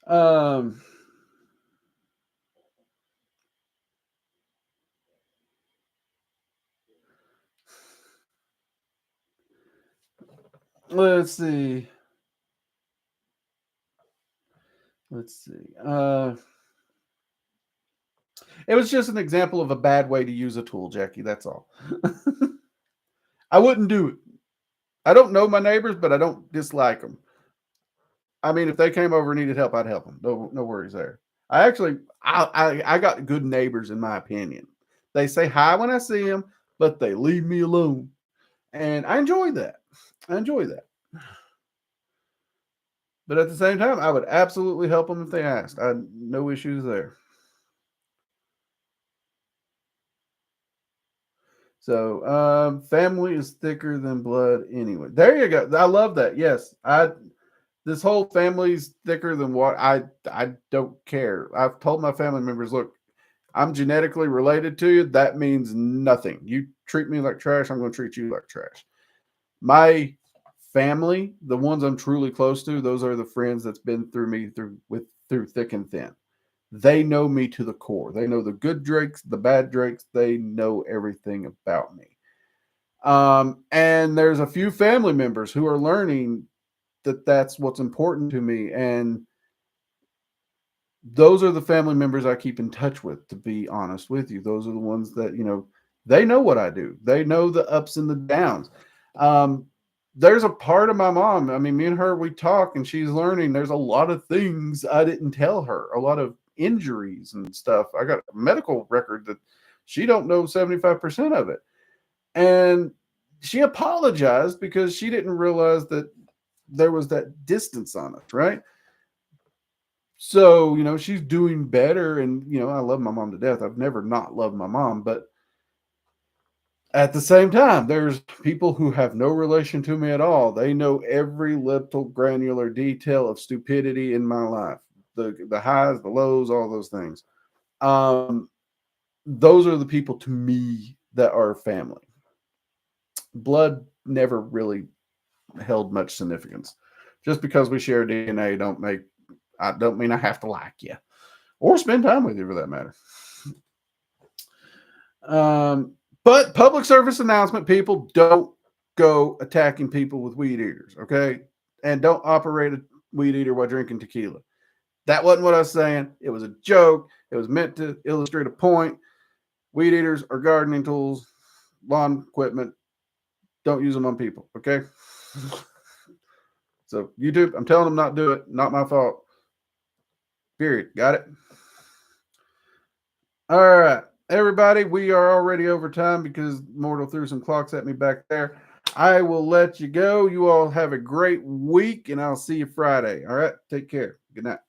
Um, let's see. It was just an example of a bad way to use a tool, Jackie. That's all. I wouldn't do it. I don't know my neighbors, but I don't dislike them. I mean, if they came over and needed help, I'd help them. No worries there. I got good neighbors, in my opinion. They say hi when I see them, but they leave me alone, and I enjoy that. I enjoy that. But at the same time, I would absolutely help them if they asked. I had no issues there. So, family is thicker than blood anyway. There you go. I love that. Yes, this whole family's thicker than what I don't care. I've told my family members, look, I'm genetically related to you. That means nothing. You treat me like trash, I'm going to treat you like trash. My family, the ones I'm truly close to, those are the friends that's been through me through thick and thin. They know me to the core. They know the good Drakes, the bad Drakes. They know everything about me. And there's a few family members who are learning that that's what's important to me. And those are the family members I keep in touch with, to be honest with you. Those are the ones that, they know what I do. They know the ups and the downs. There's a part of my mom. I mean, me and her, we talk, and she's learning. There's a lot of things I didn't tell her, a lot of injuries and stuff. I got a medical record that she don't know 75% of it. And she apologized because she didn't realize that there was that distance on us, right? So, she's doing better. And, I love my mom to death. I've never not loved my mom, but At the same time, there's people who have no relation to me at all. They know every little granular detail of stupidity in my life, the highs, the lows, all those things. Those are the people to me that are family. Blood never really held much significance. Just because we share DNA don't mean I have to like you or spend time with you for that matter. But public service announcement, people, don't go attacking people with weed eaters, okay? And don't operate a weed eater while drinking tequila. That wasn't what I was saying. It was a joke. It was meant to illustrate a point. Weed eaters are gardening tools, lawn equipment. Don't use them on people, okay? So YouTube, I'm telling them not to do it. Not my fault. Period. Got it? All right. Everybody, we are already over time because Mortal threw some clocks at me back there. I will let you go. You all have a great week, and I'll see you Friday. All right. Take care. Good night.